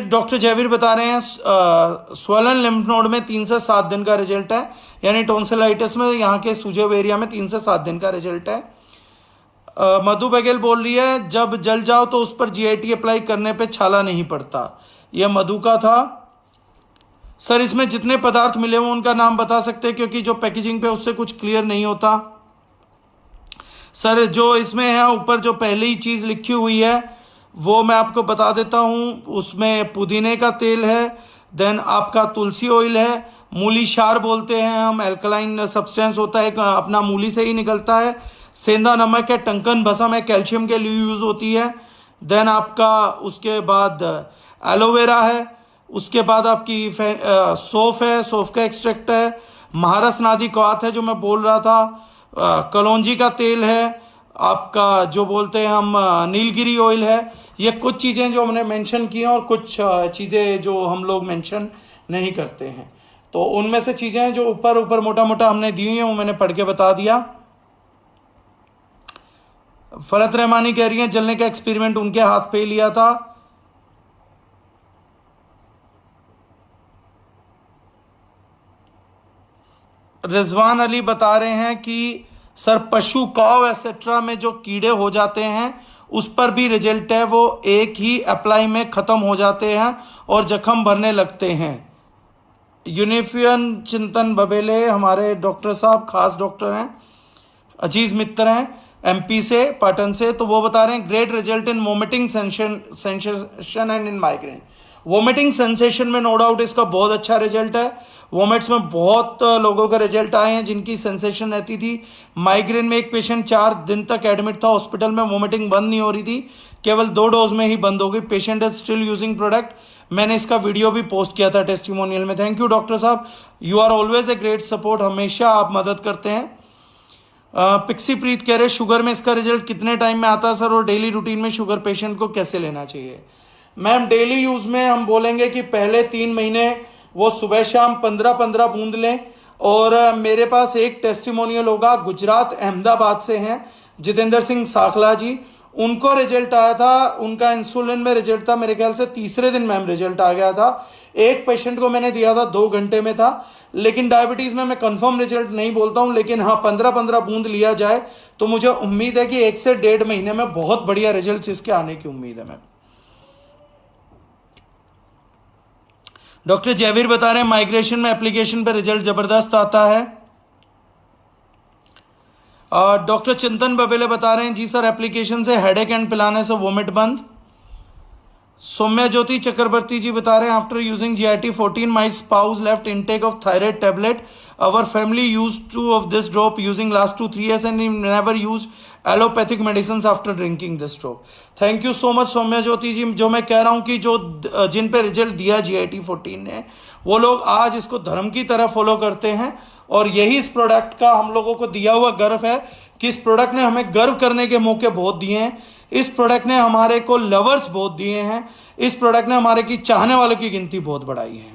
Speaker 1: डॉक्टर जयवीर बता रहे हैं स्वलन लिम्फ नोड में 3 से 7 दिन का रिजल्ट है, यानी टॉन्सिलाइटिस में यहाँ के सूजे हुए एरिया में 3 से 7 दिन का रिजल्ट है। मधु बघेल बोल रही है जब जल जाओ तो उस पर GIT अप्लाई करने पे छाला नहीं पड़ता, यह मधु का था। सर इसमें जितने पदार्थ मिले हुए उनका नाम बता सकते हैं, क्योंकि जो पैकेजिंग पे उससे कुछ क्लियर नहीं होता। सर जो इसमें है ऊपर जो पहली ही चीज लिखी हुई है वो मैं आपको बता देता हूं। उसमें पुदीने का तेल है, देन आपका तुलसी ऑयल है, मूली क्षार बोलते हैं हम, एल्कलाइन सब्सटेंस होता है, अपना मूली से ही निकलता है। सेंधा नमक है, टंकन भस्म है, कैल्शियम के लिए यूज होती है। देन आपका उसके बाद एलोवेरा है, उसके बाद आपकी सौंफ है, सौंफ का एक्सट्रैक्ट है, महारस नादी कवात है जो मैं बोल रहा था, कलौंजी का तेल है, आपका जो बोलते हैं हम नीलगिरी ऑयल है। ये कुछ चीजें जो हमने मेंशन की हैं और कुछ चीजें जो हम लोग मेंशन नहीं करते हैं। तो उनमें से चीजें जो ऊपर मोटा मोटा हमने दी हुई हैं वो मैंने पढ़ के बता दिया। फरत रहमानी कह रही हैं जलने का एक्सपेरिमेंट उनके हाथ पे ही लिया था। रिजवान अली बता रहे हैं कि सर पशु काव एसेट्रा में जो कीड़े हो जाते हैं उस पर भी रिजल्ट है, वो एक ही अप्लाई में खत्म हो जाते हैं और जख्म भरने लगते हैं। यूनिफियन चिंतन बबेले हमारे डॉक्टर साहब खास डॉक्टर हैं, अजीज मित्र हैं एमपी से, पाटन से, तो वो बता रहे हैं great result in vomiting sensation and in migraine. Vomiting sensation में नो डाउट इसका बहुत अच्छा रिजल्ट है। वोमिट्स में बहुत लोगों का रिजल्ट आए हैं जिनकी सेंसेशन रहती थी। माइग्रेन में एक पेशेंट 4 दिन तक एडमिट था हॉस्पिटल में, वोमिटिंग बंद नहीं हो रही थी, केवल 2 डोज में ही बंद हो गई। Patient is still using product. मैंने इसका वीडियो भी पोस्ट किया था टेस्टिमोनियल में। थैंक यू डॉक्टर साहब, you are always a great support, हमेशा आप मदद करते हैं। पिक्सी प्रीत कह रहे शुगर में इसका रिजल्ट कितने टाइम में आता है सर, और डेली रूटीन में शुगर पेशेंट को कैसे लेना चाहिए? मैम डेली यूज में हम बोलेंगे कि पहले 3 महीने वो सुबह शाम 15-15 बूंद लें। और मेरे पास एक टेस्टिमोनियल होगा, गुजरात अहमदाबाद से हैं जितेंद्र सिंह साखला जी, उनको रिजल्ट आया था, उनका इंसुलिन में रिजल्ट था मेरे ख्याल से तीसरे दिन मैम रिजल्ट आ गया था। एक पेशेंट को मैंने दिया था 2 घंटे में था। लेकिन डायबिटीज में मैं कंफर्म रिजल्ट नहीं बोलता हूं, लेकिन हाँ 15-15 बूंद लिया जाए तो मुझे उम्मीद है कि 1 से 1.5 महीने में बहुत बढ़िया रिजल्ट इसके आने की उम्मीद है मैम। डॉक्टर जयवीर बता रहे हैं माइग्रेशन में एप्लीकेशन पे रिजल्ट जबरदस्त आता है। डॉक्टर चिंतन बबेले बता रहे हैं जी सर एप्लीकेशन से हेडेक एंड पिलाने से वोमिट बंद। सौम्या ज्योति चक्रवर्ती जी बता रहे हैं after using GIT-14 my spouse left intake of thyroid tablet, our family use 2 of this drop using last 2-3 years and never use allopathic medicine after drinking this drop. Thank you so much Saumya Jyoti ji. जो मैं कह रहा हूं कि जो जिन पे result दिया GIT-14 ने, वो लोग आज इसको धर्म की तरह फॉलो करते हैं, और यही इस प्रोडक्ट का हम लोगों को दिया हुआ गर्व है कि इस प्रोडक्ट ने हमें गर्व करने के मौके बहुत दिए हैं। इस प्रोडक्ट ने हमारे को लवर्स बहुत दिए हैं। इस प्रोडक्ट ने हमारे की चाहने वालों की गिनती बहुत बढ़ाई है।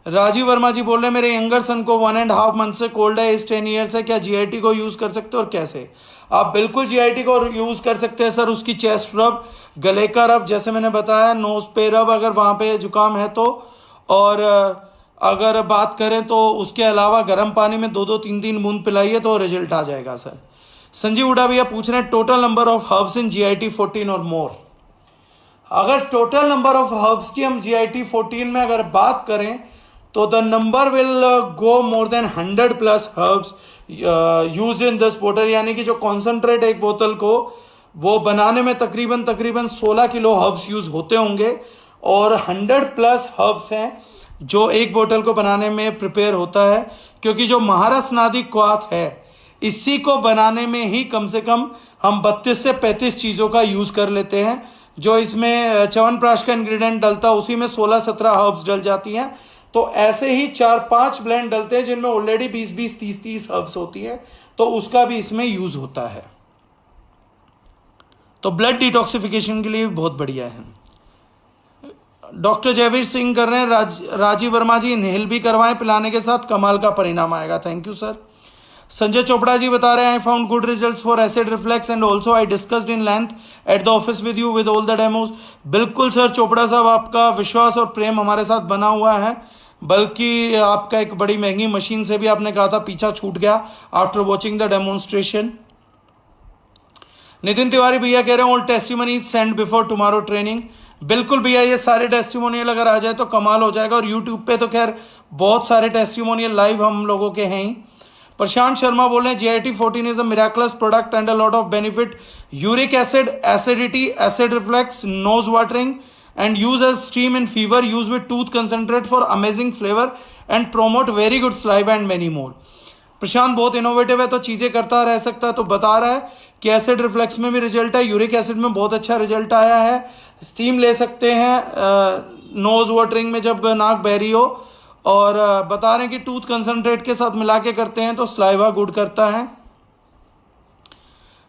Speaker 1: राजीव वर्मा जी बोल रहे हैं मेरे यंगर सन को 1.5 मंथ से कोल्ड है, इस 10 ईयर से, क्या GIT को यूज कर सकते हो और कैसे? आप बिल्कुल GIT को यूज कर सकते हैं सर। उसकी चेस्ट रब, गले का रब, जैसे मैंने बताया, नोज पे रब अगर वहां पे जुकाम है तो, और अगर बात करें तो उसके अलावा गर्म पानी में 2-2, 3-3 बूंद पिलाइए तो रिजल्ट आ जाएगा सर। संजीव उड़ा भैया पूछ रहे हैं total number of herbs in GIT-14 और मोर। अगर टोटल नंबर ऑफ हर्ब्स की हम GIT-14 में अगर बात करें तो the number will go more than 100+ herbs used in this बोतल, यानी कि जो कॉन्सेंट्रेट एक बोतल को वो बनाने में तकरीबन 16 किलो हर्ब्स यूज होते होंगे, और 100+ हर्ब्स हैं जो एक बोतल को बनाने में प्रिपेयर होता है। क्योंकि जो महारस नादी क्वाथ है, इसी को बनाने में ही कम से कम हम 32 से 35 चीजों का यूज कर लेते हैं। जो इसमें च्यवनप्राश का इंग्रेडिएंट डलता है उसी में 16-17 हर्ब्स डल जाती हैं। तो ऐसे ही 4-5 ब्लेंड डलते हैं जिनमें ऑलरेडी 20-20, 30-30 हर्ब्स होती है, तो उसका भी इसमें यूज होता है। तो ब्लड डिटॉक्सिफिकेशन के लिए बहुत बढ़िया है। डॉक्टर जयवीर सिंह कर रहे हैं राजीव वर्मा जी इनहेल भी करवाएं, पिलाने के साथ कमाल का परिणाम आएगा। Thank you sir. Sanjay Chopra ji बता रहे हैं I found good results for acid reflex and also I discussed in length at the office with you with all the demos. बिल्कुल सर चोपड़ा साहब, आपका विश्वास और प्रेम हमारे साथ बना हुआ है, बल्कि आपका एक बड़ी महंगी मशीन से भी आपने कहा था पीछा छूट गया after watching the demonstration. Nitin Tiwari भैया कह रहे हैं all testimony send before tomorrow training. बिल्कुल भैया, ये सारे टेस्टिमोनियल अगर आ जाए तो कमाल हो जाएगा। और यूट्यूब पे तो खैर बहुत सारे टेस्टिमोनियल लाइव हम लोगों के हैं ही। प्रशांत शर्मा बोल रहे हैं GIT-14 is a miraculous product and a lot of benefit, uric acid, acidity, acid reflex, nose watering and use as steam in fever, use with tooth concentrate for amazing flavor and promote very good saliva and many more। प्रशांत बहुत innovative है तो चीजें करता रह सकता है, तो बता रहा है कि एसिड रिफ्लेक्स में भी रिजल्ट है, यूरिक एसिड में बहुत अच्छा रिजल्ट आया है, स्टीम ले सकते हैं नोज वाटरिंग में जब नाक बहरी हो, और बता रहे हैं कि टूथ कंसंट्रेट के साथ मिला के करते हैं तो स्लाइवा गुड करता है।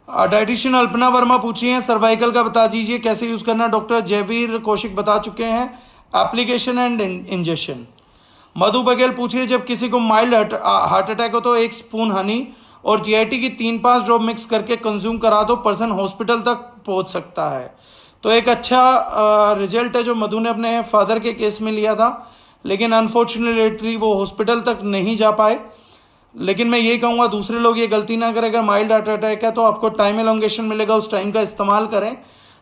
Speaker 1: डाइटिशियन अल्पना वर्मा पूछी हैं सर्वाइकल का बता दीजिए कैसे यूज करना। डॉक्टर जयवीर कौशिक बता चुके हैं, एप्लीकेशन एंड इंजेक्शन। मधु बघेल पूछ रही है, जब किसी को माइल्ड हार्ट अटैक हो तो 1 स्पून हनी और जीआईटी की 3-5 ड्रॉप मिक्स करके कंज्यूम करा दो, पर्सन हॉस्पिटल तक पहुंच सकता है। तो एक अच्छा रिजल्ट है जो मधु ने अपने फादर के केस में लिया था, लेकिन अनफॉर्चुनेटली वो हॉस्पिटल तक नहीं जा पाए। लेकिन मैं ये कहूँगा दूसरे लोग ये गलती ना करें, अगर माइल्ड हार्ट अटैक है तो आपको टाइम एलोंगेशन मिलेगा, उस टाइम का इस्तेमाल करें।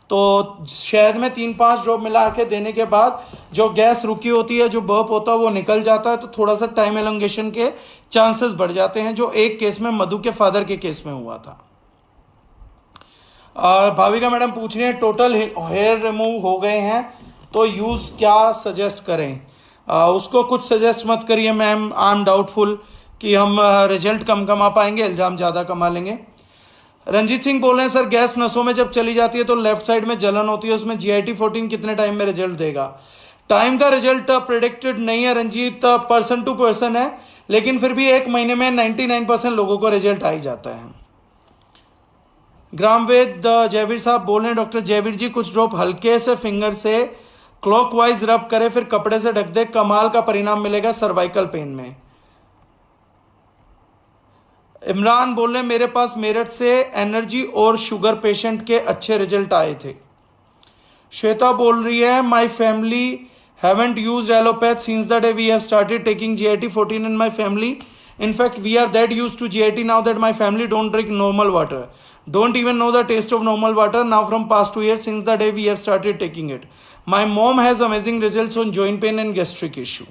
Speaker 1: तो शहद में 3-5 ड्रॉप मिला के देने के बाद जो गैस रुकी होती है, जो बर्प होता है वो निकल जाता है, तो थोड़ा सा टाइम एलोंगेशन के चांसेस बढ़ जाते हैं, जो एक केस में मधु के फादर के केस में हुआ था। भाविका मैडम पूछ रही है टोटल हेयर रिमूव हो गए हैं तो यूज क्या सजेस्ट करें? उसको कुछ सजेस्ट मत करिए मैम, आई एम डाउटफुल कि हम रिजल्ट कम कमा पाएंगे, इल्जाम ज़्यादा कमा लेंगे। रंजीत सिंह बोल रहे हैं सर गैस नसों में जब चली जाती है तो लेफ्ट साइड में जलन होती है, उसमें GIT 14 कितने टाइम में रिजल्ट देगा? टाइम का रिजल्ट प्रिडिक्टेड नहीं है रंजीत, पर्सन टू पर्सन है, लेकिन फिर भी 1 महीने में 99% लोगों को रिजल्ट आ ही जाता है। ग्रामवेद जयवीर साहब बोल रहे हैं डॉक्टर जयवीर जी कुछ ड्रॉप हल्के से फिंगर से क्लॉकवाइज रब करे फिर कपड़े से ढक दे, कमाल का परिणाम मिलेगा सर्वाइकल पेन में। इमरान बोल रहे हैं मेरे पास मेरठ से एनर्जी और शुगर पेशेंट के अच्छे रिजल्ट आए थे। श्वेता बोल रही है my family haven't used Allopath since the day we have started taking GIT 14 in my family. In fact, we are that used to GIT now that my family don't drink normal water. Don't even know the taste of normal water now from past 2 years since the day we have started taking it. My mom has amazing results on joint pain and gastric issue.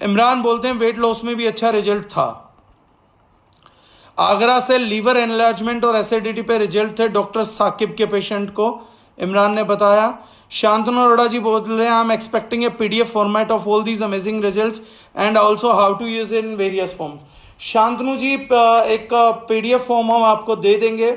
Speaker 1: Imran बोलते हैं weight loss में भी अच्छा result था। आगरा से liver enlargement और acidity पे result थे डॉक्टर साकिब के पेशेंट को, इमरान ने बताया। शांतनु अरोड़ा जी बोल रहे हैं I am expecting a PDF format of all these amazing results and also how to use in various forms. Shantanu ji एक PDF फॉर्म हम आपको दे देंगे,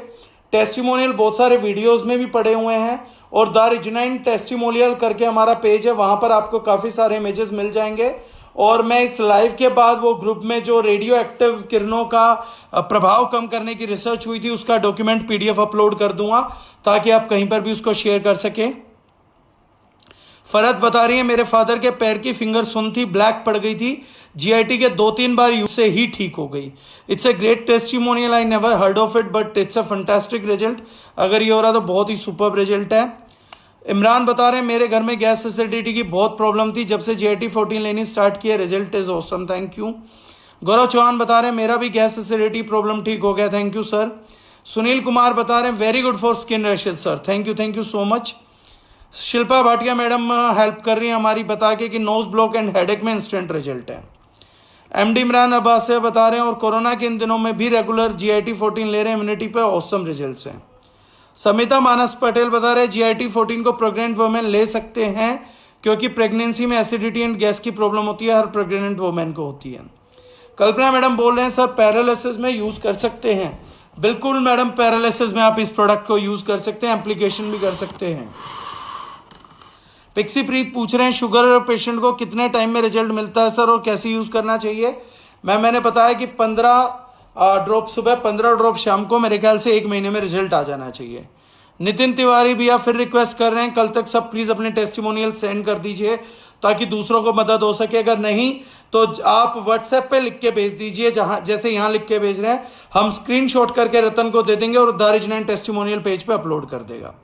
Speaker 1: टेस्टिमोनियल बहुत सारे वीडियोस में भी पड़े हुए हैं और द रिजनाइन टेस्टिमोनियल करके हमारा पेज है, वहां पर आपको काफी सारे इमेजेस मिल जाएंगे। और मैं इस लाइव के बाद वो ग्रुप में जो रेडियो एक्टिव किरणों का प्रभाव कम करने की रिसर्च हुई थी उसका डॉक्यूमेंट PDF अपलोड कर दूंगा ताकि आप कहीं पर भी उसको शेयर कर सकें। फरहत बता रही है मेरे फादर के पैर की फिंगर सुन थी, ब्लैक पड़ गई थी, GIT के 2-3 बार यूज से ही ठीक हो गई। It's a great testimonial, I never heard of it but it's a fantastic result. अगर ये हो रहा तो बहुत ही सुपर्ब रिजल्ट है। इमरान बता रहे हैं मेरे घर में गैस एसिडिटी की बहुत प्रॉब्लम थी, जब से GIT 14 लेनी स्टार्ट किया result is awesome, thank you. Gaurav Chauhan बता रहे हैं मेरा भी गैस एसिडिटी प्रॉब्लम ठीक हो गया, thank you sir. Sunil Kumar बता रहे हैं very good for skin rashes sir, thank you so much. Shilpa Bhatia madam help कर रही है हमारी बता के कि नोज ब्लॉक एंड हेडेक में इंस्टेंट रिजल्ट है। MD इमरान अब्बास से बता रहे हैं और कोरोना के इन दिनों में भी रेगुलर GIT 14 ले रहे हैं, इम्यूनिटी पे ऑसम रिजल्ट्स हैं। समिता मानस पटेल बता रहे हैं GIT 14 को प्रेग्नेंट वुमेन ले सकते हैं क्योंकि प्रेगनेंसी में एसिडिटी एंड गैस की प्रॉब्लम होती है, हर प्रेग्नेंट वुमेन को होती है। कल्पना मैडम बोल रहे हैं सर पैरालिसिस में यूज कर सकते हैं। बिल्कुल मैडम, पैरालिसिस में आप इस प्रोडक्ट को यूज कर सकते हैं, एप्लीकेशन भी कर सकते हैं। पिक्सी प्रीत पूछ रहे हैं शुगर पेशेंट को कितने टाइम में रिजल्ट मिलता है सर और कैसे यूज करना चाहिए? मैंने बताया कि 15 ड्रॉप सुबह, 15 ड्रॉप शाम को, मेरे ख्याल से 1 महीने में रिजल्ट आ जाना चाहिए। नितिन तिवारी भी आप फिर रिक्वेस्ट कर रहे हैं कल तक सब प्लीज अपने टेस्टिमोनियल सेंड कर दीजिए ताकि दूसरों को मदद हो सके। अगर नहीं तो आप व्हाट्सएप पे लिख के भेज दीजिए, जहां जैसे यहां लिख के भेज रहे हैं, हम स्क्रीनशॉट करके रतन को दे देंगे और द रिजनाइन टेस्टिमोनियल पेज पे अपलोड कर देगा।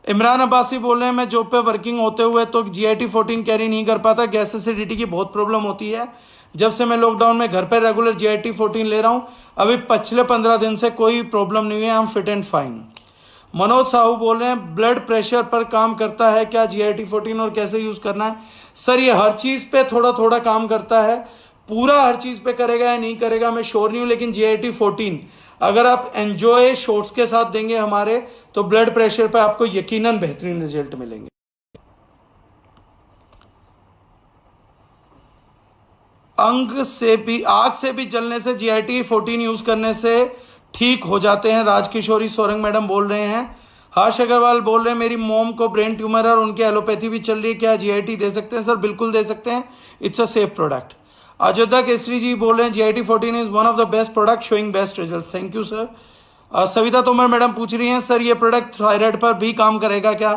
Speaker 1: इमरान अब्बासी बोल रहे हैं मैं जॉब पे वर्किंग होते हुए तो GIT 14 कैरी नहीं कर पाता, गैस एसिडिटी की बहुत प्रॉब्लम होती है। जब से मैं लॉकडाउन में घर पे रेगुलर GIT 14 ले रहा हूं, अभी पिछले 15 दिन से कोई प्रॉब्लम नहीं है, I am fit and fine. Manoj Sahu बोल रहे हैं ब्लड प्रेशर पर काम करता है क्या GIT 14 और कैसे यूज करना है? सर ये हर चीज पे थोड़ा थोड़ा काम करता है, पूरा हर चीज पे करेगा या नहीं करेगा मैं श्योर नहीं हूं, लेकिन GIT 14 अगर आप एंजॉय शॉट्स के साथ देंगे हमारे तो ब्लड प्रेशर पे आपको यकीनन बेहतरीन रिजल्ट मिलेंगे। आग से भी जलने से GIT 14 यूज करने से ठीक हो जाते हैं, राजकिशोरी सोरंग मैडम बोल रहे हैं। हर्ष अग्रवाल बोल रहे हैं मेरी मोम को ब्रेन ट्यूमर है और उनकी एलोपैथी भी चल रही है, क्या GIT दे सकते हैं? सर बिल्कुल दे सकते हैं, it's a safe product. Ayodhya Kesari ji बोल रहे हैं GIT 14 is one of the best product showing best result, thank you sir. Savita Tomar madam पूछ रही हैं सर ये प्रोडक्ट थायराइड पर भी काम करेगा क्या?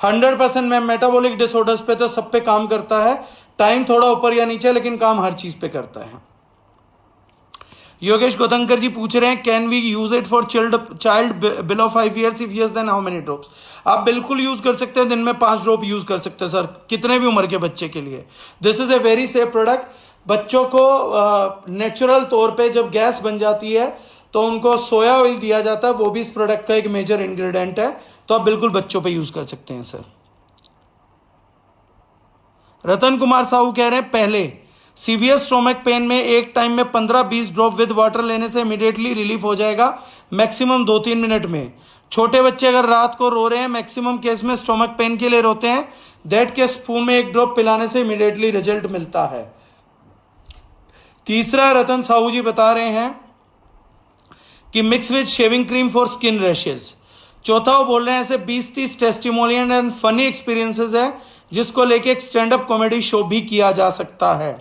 Speaker 1: 100% मैम, मेटाबॉलिक डिसऑर्डर्स पे तो सब पे काम करता है, टाइम थोड़ा ऊपर या नीचे लेकिन काम हर चीज पे करता है। योगेश गोतंकर जी पूछ रहे हैं can we use it for child below 5 years? If yes then how many drops? आप बिल्कुल यूज कर सकते हैं, दिन में 5 ड्रॉप यूज कर सकते हैं सर, कितने भी उम्र के बच्चे के लिए। This is a very safe product. बच्चों को नेचुरल तौर पे जब गैस बन जाती है तो उनको सोया ऑयल दिया जाता है, वो भी इस प्रोडक्ट का एक मेजर इंग्रेडिएंट है, तो आप बिल्कुल बच्चों पे यूज कर सकते हैं सर। रतन कुमार साहू कह रहे हैं पहले सीवियर स्टोमक पेन में एक टाइम में 15-20 ड्रॉप विद वाटर लेने से इमीडिएटली रिलीफ हो जाएगा, मैक्सिमम 2-3 मिनट में। छोटे बच्चे अगर रात को रो रहे हैं, मैक्सिमम केस में स्टोमक पेन के लिए रोते हैं, दैट के स्पून में 1 ड्रॉप पिलाने से इमीडिएटली रिजल्ट मिलता है। तीसरा रतन साहू जी बता रहे हैं कि mix with shaving cream for skin rashes. चौथा वो बोल रहे हैं ऐसे 20-30 टेस्टिमोनियल एंड फनी एक्सपीरियंसेस है जिसको लेके एक स्टैंड अप कॉमेडी शो भी किया जा सकता है।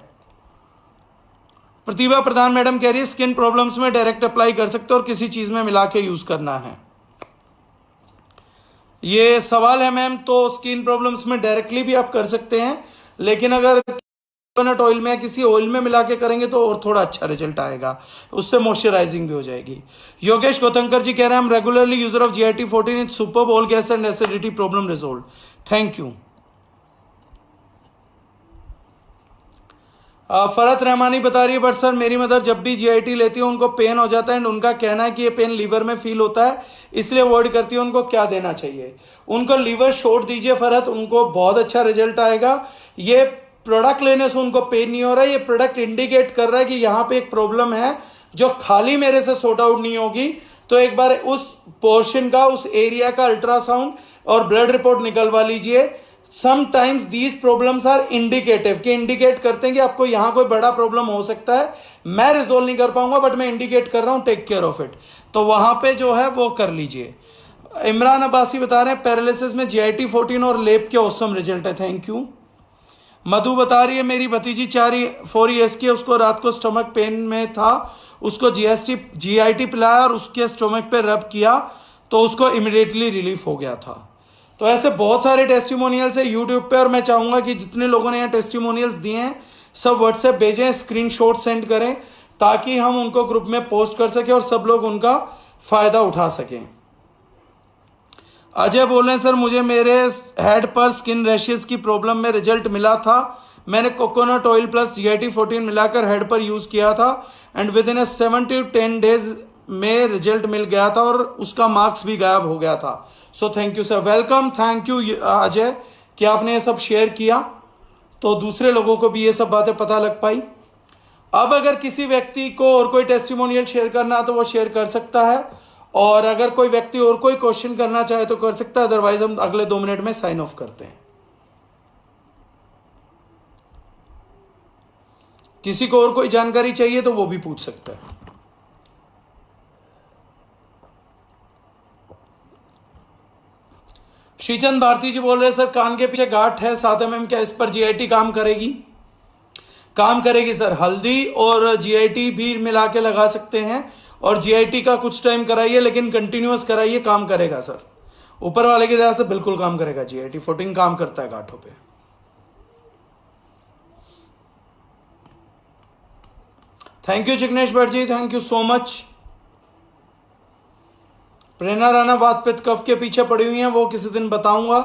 Speaker 1: प्रतिभा प्रधान मैडम कह रही है स्किन प्रॉब्लम्स में डायरेक्ट अप्लाई कर सकते हो और किसी चीज में मिला के यूज करना है। ये सवाल है मैम, तो स्किन प्रॉब्लम्स में डायरेक्टली भी आप कर सकते हैं, लेकिन अगर कोकोनट ऑयल में किसी ऑयल में मिला के करेंगे तो और थोड़ा अच्छा रिजल्ट आएगा, उससे मॉइस्चराइजिंग भी हो जाएगी। योगेश गौतंकर जी कह रहे हैं हम regularly user of GIT14 in super all gas and acidity problem resolve. Thank you. Farhat Rahmani बता रही है बट सर मेरी मदर जब भी GIT लेती है उनको पेन हो जाता है एंड उनका कहना है कि ये पेन लीवर में फील होता है इसलिए अवॉइड करती है, उनको क्या देना चाहिए? उनको लीवर शॉट दीजिए फरहत, उनको बहुत अच्छा रिजल्ट आएगा। ये प्रोडक्ट लेने से उनको पेन नहीं हो रहा है, ये प्रोडक्ट इंडिकेट कर रहा है कि यहां पे एक प्रॉब्लम है जो खाली मेरे से सॉर्ट आउट नहीं होगी, तो एक बार उस पोर्शन का, उस एरिया का अल्ट्रासाउंड और ब्लड रिपोर्ट निकलवा लीजिए। Sometimes these problems are indicative, कि इंडिकेट करते हैं कि आपको यहां कोई बड़ा प्रॉब्लम हो सकता है, मैं रिजोल्व नहीं कर पाऊंगा बट मैं इंडिकेट कर रहा हूं, टेक केयर ऑफ इट, तो वहां पे जो है वो कर लीजिए। इमरान अब्बासी बता रहे हैं पैरालिसिस में GIT14 और लेप के ऑसम रिजल्ट है, थैंक यू। मधु बता रही है मेरी भतीजी 4 years की है, उसको रात को स्टमक पेन में था, उसको GIT पिलाया और उसके स्टमक पे रब किया तो उसको इमिडिएटली रिलीफ हो गया था। तो ऐसे बहुत सारे टेस्टिमोनियल्स है यूट्यूब पे, और मैं चाहूंगा कि जितने लोगों ने यहाँ टेस्टिमोनियल्स दिए हैं सब व्हाट्सएप भेजें, स्क्रीनशॉट सेंड करें ताकि हम उनको ग्रुप में पोस्ट कर सकें और सब लोग उनका फायदा उठा सकें। अजय बोल रहे हैं सर मुझे मेरे हेड पर स्किन रैशेस की प्रॉब्लम में रिजल्ट मिला था, मैंने कोकोनट ऑयल प्लस GIT14 मिलाकर हेड पर यूज किया था and with in 7 to 10 days में रिजल्ट मिल गया था और उसका मार्क्स भी गायब हो गया था। So thank you sir, welcome, thank you Ajay कि आपने ये सब शेयर किया तो दूसरे लोगों को भी ये सब बातें पता लग पाई। अब अगर किसी व्यक्ति को और कोई टेस्टिमोनियल शेयर करना है तो वो शेयर कर सकता है, और अगर कोई व्यक्ति और कोई क्वेश्चन करना चाहे तो कर सकता है, अदरवाइज हम अगले 2 मिनट में साइन ऑफ करते हैं। किसी को और कोई जानकारी चाहिए तो वो भी पूछ सकता है। श्रीचंद भारती जी बोल रहे हैं सर कान के पीछे गांठ है 7 mm, क्या इस पर GIT काम करेगी? काम करेगी सर, हल्दी और GIT भी मिला के लगा सकते हैं और GIT का कुछ टाइम कराइए लेकिन कंटिन्यूअस कराइए, काम करेगा सर, ऊपर वाले की दया से बिल्कुल काम करेगा। GIT14 काम करता है गांठों पे। Thank you Jignesh Bhatt ji, thank you so much. Prerna Rana वात पित्त कफ के पीछे पड़ी हुई हैं, वो किसी दिन बताऊंगा।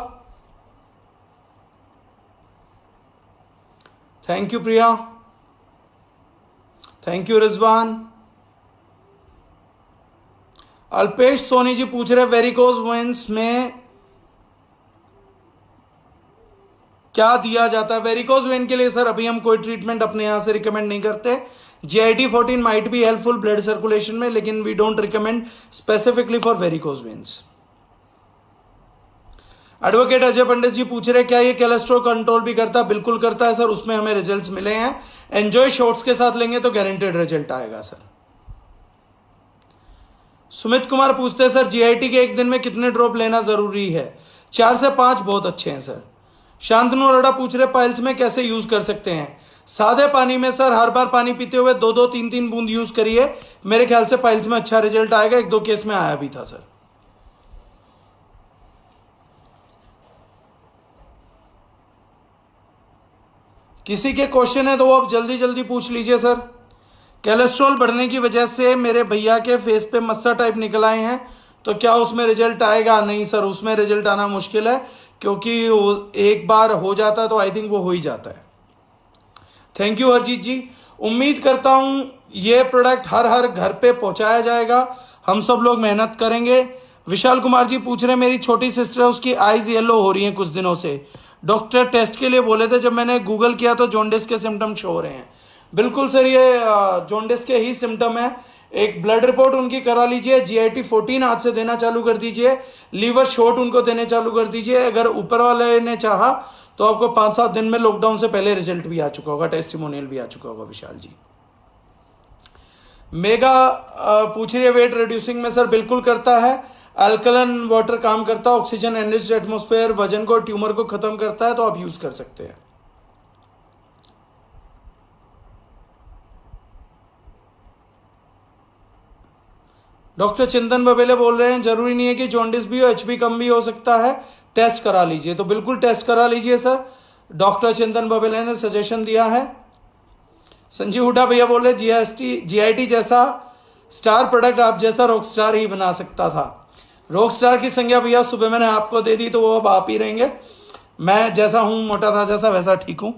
Speaker 1: Thank you Priya, thank you Rizwan. Alpesh Soni ji पूछ रहे वेरिकोज वेन्स में क्या दिया जाता है? वेरिकोज वेन के लिए सर अभी हम कोई ट्रीटमेंट अपने यहां से रिकमेंड नहीं करते। GIT14 might be helpful blood circulation में, लेकिन we don't recommend specifically for varicose veins. Advocate Ajay Pandit ji पूछ रहे क्या ये कोलेस्ट्रॉल कंट्रोल भी करता है? बिल्कुल करता है सर, उसमें हमें रिजल्ट्स मिले हैं। एंजॉय शॉट्स के साथ लेंगे तो गारंटेड रिजल्ट आएगा सर। सुमित कुमार पूछते हैं सर GIT के एक दिन में कितने ड्रॉप लेना जरूरी है? 4 से 5 बहुत अच्छे हैं सर। शांतनु अरोड़ा पूछ रहे पाइल्स में कैसे यूज कर सकते हैं? सादे पानी में सर हर बार पानी पीते हुए 2-2 3-3 बूंद यूज करिए, मेरे ख्याल से पाइल्स में अच्छा रिजल्ट आएगा। 1-2 केस में आया भी था सर। किसी के क्वेश्चन है तो वो आप जल्दी जल्दी पूछ लीजिए सर। कोलेस्ट्रॉल बढ़ने की वजह से मेरे भैया के फेस पे मस्सा टाइप निकल आए हैं, तो क्या उसमें रिजल्ट आएगा? नहीं सर, उसमें रिजल्ट आना मुश्किल है, क्योंकि एक बार हो जाता है तो आई थिंक वो हो ही जाता है। थैंक यू हरजीत जी। उम्मीद करता हूं ये प्रोडक्ट हर हर घर पे पहुंचाया जाएगा, हम सब लोग मेहनत करेंगे। विशाल कुमार जी पूछ रहे हैं, मेरी छोटी सिस्टर है, उसकी आईज येलो हो रही हैं कुछ दिनों से, डॉक्टर टेस्ट के लिए बोले थे, जब मैंने गूगल किया तो जॉन्डिस के सिम्टम शो हो रहे हैं। बिल्कुल सर, ये जॉन्डिस के ही सिम्टम है। एक ब्लड रिपोर्ट उनकी करा लीजिए, GIT 14 आज से देना चालू कर दीजिए, लीवर शॉट उनको देने चालू कर दीजिए। अगर ऊपर वाले ने चाहा तो आपको 5-7 दिन में लॉकडाउन से पहले रिजल्ट भी आ चुका होगा, टेस्टिमोनियल भी आ चुका होगा। विशाल जी। मेगा पूछ रही है वेट रिड्यूसिंग में सर बिल्कुल करता है, अल्कलन वाटर काम करता है, ऑक्सीजन एनरिच्ड एटमॉस्फेयर वजन को ट्यूमर को खत्म करता है, तो आप यूज कर सकते हैं। डॉक्टर चिंतन बबेले बोल रहे हैं जरूरी नहीं है कि जॉन्डिस भी हो, HP कम भी हो सकता है, टेस्ट करा लीजिए। तो बिल्कुल टेस्ट करा लीजिए सर, डॉक्टर चिंतन बबेले ने सजेशन दिया है। संजीव हुड्डा भैया बोल रहे GIT जैसा स्टार प्रोडक्ट आप जैसा रॉक स्टार ही बना सकता था। रॉक स्टार की संज्ञा भैया सुबह मैंने आपको दे दी, तो वो अब आप ही रहेंगे। मैं जैसा हूं, मोटा था जैसा, वैसा ठीक हूं।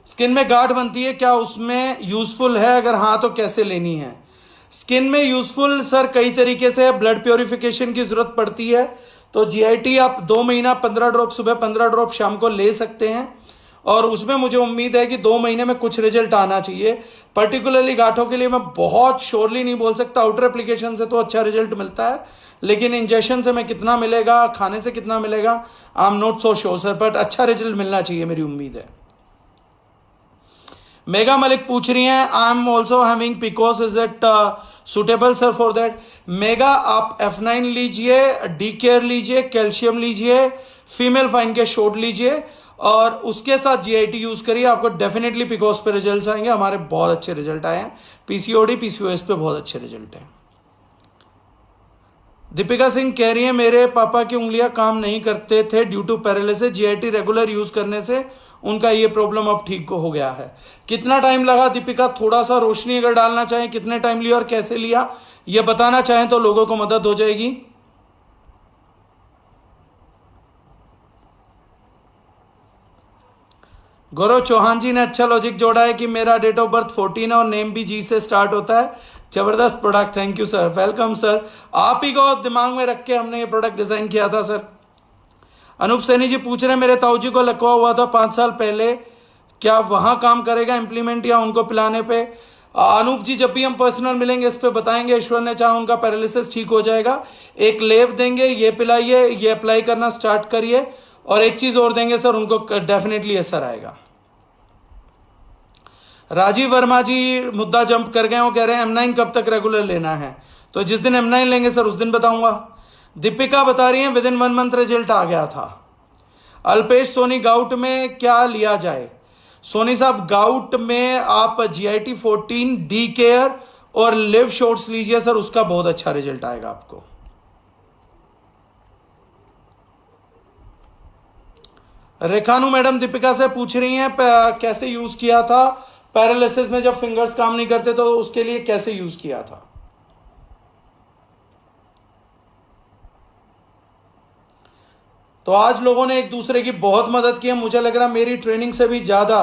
Speaker 1: स्किन में गांठ बनती है, क्या उसमें यूजफुल है? अगर हाँ तो कैसे लेनी है? स्किन में यूजफुल सर कई तरीके से, ब्लड प्योरिफिकेशन की जरूरत पड़ती है, तो GIT आप 2 महीना 15 ड्रॉप सुबह 15 ड्रॉप शाम को ले सकते हैं, और उसमें मुझे उम्मीद है कि 2 महीने में कुछ रिजल्ट आना चाहिए। पर्टिकुलरली गांठों के लिए मैं बहुत श्योरली नहीं बोल सकता, आउटर एप्लीकेशन से तो अच्छा रिजल्ट मिलता है, लेकिन इंजेक्शन से मैं कितना मिलेगा, खाने से कितना मिलेगा, I am not so sure sir, but अच्छा रिजल्ट मिलना चाहिए, मेरी उम्मीद है। मेगा मलिक पूछ रही हैं, I am also having PCOS, is it suitable sir for that? Mega आप F9 लीजिए, डी केयर लीजिए, कैल्शियम लीजिए, फीमेल फाइन के शॉट लीजिए, और उसके साथ GIT यूज करिए, आपको डेफिनेटली PCOS पे रिजल्ट आएंगे। हमारे बहुत अच्छे रिजल्ट आए हैं, PCOD PCOS पे बहुत अच्छे रिजल्ट हैं। दीपिका सिंह कह रही है मेरे पापा की उंगलियां काम नहीं करते थे due to paralysis, GIT regular use करने से उनका ये प्रॉब्लम अब ठीक हो गया है। कितना टाइम लगा दीपिका? थोड़ा सा रोशनी अगर डालना चाहें, कितने टाइम लिया और कैसे लिया, ये बताना चाहें तो लोगों को मदद हो जाएगी। गौरव चौहान जी ने अच्छा लॉजिक जोड़ा है कि मेरा डेट ऑफ बर्थ 14 है और नेम भी G से स्टार्ट होता है। जबरदस्त product, thank you sir, welcome sir. आप ही को दिमाग में रख के हमने ये प्रोडक्ट डिजाइन किया था सर। अनूप सैनी जी पूछ रहे हैं मेरे ताऊ जी को लकवा हुआ था 5 साल पहले, क्या वहां काम करेगा इम्प्लीमेंट या उनको पिलाने पे? अनूप जी जब भी हम पर्सनल मिलेंगे इस पे बताएंगे। ईश्वर ने चाहा उनका पैरालिसिस ठीक हो जाएगा। एक लेब देंगे, ये पिलाइए, ये अप्लाई करना स्टार्ट करिए, और एक चीज और देंगे सर, उनको डेफिनेटली असर आएगा। राजीव वर्मा जी मुद्दा जंप कर गए, वो कह रहे हैं M9 कब तक रेगुलर लेना है? तो जिस दिन M9 लेंगे सर उस दिन बताऊंगा। दीपिका बता रही है विद इन 1 मंथ रिजल्ट आ गया था। अल्पेश सोनी गाउट में क्या लिया जाए? सोनी साहब गाउट में आप GIT 14 डी केयर और लिव शॉट्स लीजिए सर, उसका बहुत अच्छा रिजल्ट आएगा आपको। रेखानु मैडम दीपिका से पूछ रही हैं कैसे यूज किया था पैरालिसिस में, जब फिंगर्स काम नहीं करते तो उसके लिए कैसे यूज किया था? तो आज लोगों ने एक दूसरे की बहुत मदद की है। मुझे लग रहा है मेरी ट्रेनिंग से भी ज्यादा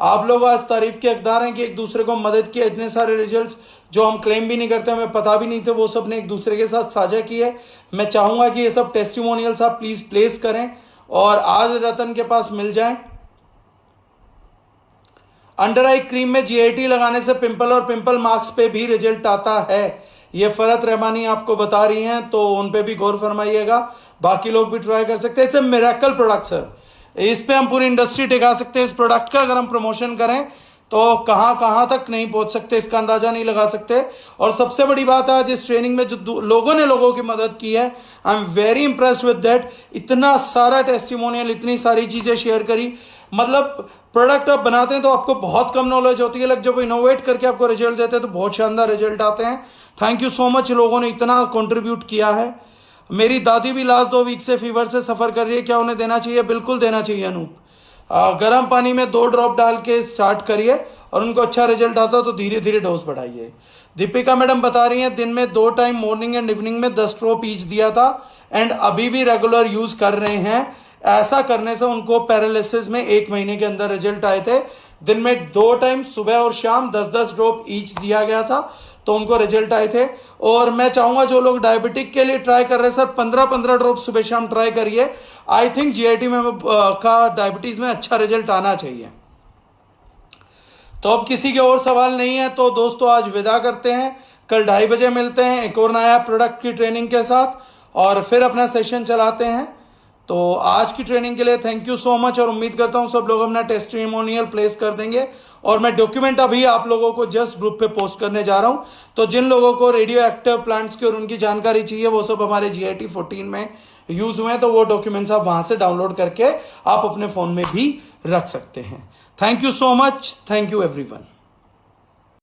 Speaker 1: आप लोग आज तारीफ के हकदार हैं कि एक दूसरे को मदद किया। इतने सारे रिजल्ट्स जो हम क्लेम भी नहीं करते, हमें पता भी नहीं थे, वो सब ने एक दूसरे के साथ साझा किए। मैं चाहूंगा कि ये सब टेस्टिमोनियल्स आप प्लीज प्लेस करें और आज रतन के पास मिल जाएं। अंडर आई क्रीम में GIT लगाने से पिंपल और पिंपल मार्क्स पे भी रिजल्ट आता है, ये फरत रहमानी आपको बता रही हैं, तो उन पे भी गौर फरमाइएगा। बाकी लोग भी ट्राई कर सकते हैं। It's a miracle product sir, इस पे हम पूरी इंडस्ट्री टिका सकते हैं इस प्रोडक्ट का, अगर हम प्रमोशन करें तो कहाँ कहाँ तक नहीं पहुंच सकते, इसका अंदाजा नहीं लगा सकते। और सबसे बड़ी बात है, आज इस ट्रेनिंग में जो लोगों ने लोगों की मदद की है, I am very impressed with that. इतना सारा टेस्टिमोनियल, इतनी सारी चीजें शेयर करी। मतलब प्रोडक्ट आप बनाते हैं तो आपको बहुत कम नॉलेज होती है, लेकिन जब इनोवेट करके आपको रिजल्ट देते हैं तो बहुत शानदार रिजल्ट आते हैं। थैंक यू सो मच, लोगों ने इतना कंट्रीब्यूट किया है। मेरी दादी भी लास्ट 2 वीक से फीवर से सफर कर रही है, क्या उन्हें देना चाहिए? बिल्कुल देना चाहिए अनूप। गर्म पानी में 2 ड्रॉप डाल के स्टार्ट करिए और उनको अच्छा रिजल्ट आता तो धीरे धीरे डोज बढ़ाइए। दीपिका मैडम बता रही हैं दिन में 2 टाइम मॉर्निंग एंड इवनिंग में 10 ड्रॉप ईच दिया था एंड अभी भी रेगुलर यूज कर रहे हैं। ऐसा करने से उनको पैरालिसिस में 1 महीने के अंदर रिजल्ट आए थे। दिन में 2 टाइम सुबह और शाम 10-10 ड्रॉप ईच दिया गया था तो उनको रिजल्ट आए थे। और मैं चाहूंगा जो लोग डायबिटिक के लिए ट्राई कर रहे हैं, सर 15-15 ड्रॉप सुबह शाम ट्राई करिए। आई थिंक जीआईटी में का डायबिटीज में अच्छा रिजल्ट आना चाहिए। तो अब किसी के और सवाल नहीं है तो दोस्तों आज विदा करते हैं। कल 2:30 बजे मिलते हैं एक और नया प्रोडक्ट की ट्रेनिंग के साथ और फिर अपना सेशन चलाते हैं। तो आज की ट्रेनिंग के लिए थैंक यू सो मच और उम्मीद करता हूं सब लोग अपना टेस्टिमोनियल प्लेस कर देंगे। और मैं डॉक्यूमेंट अभी आप लोगों को जस्ट ग्रुप पे पोस्ट करने जा रहा हूं। तो जिन लोगों को रेडियो एक्टिव प्लांट्स की और उनकी जानकारी चाहिए वो सब हमारे GIT 14 में यूज हुए हैं, तो वो डॉक्यूमेंट्स आप वहां से डाउनलोड करके आप अपने फोन में भी रख सकते हैं। Thank you so much, thank you everyone.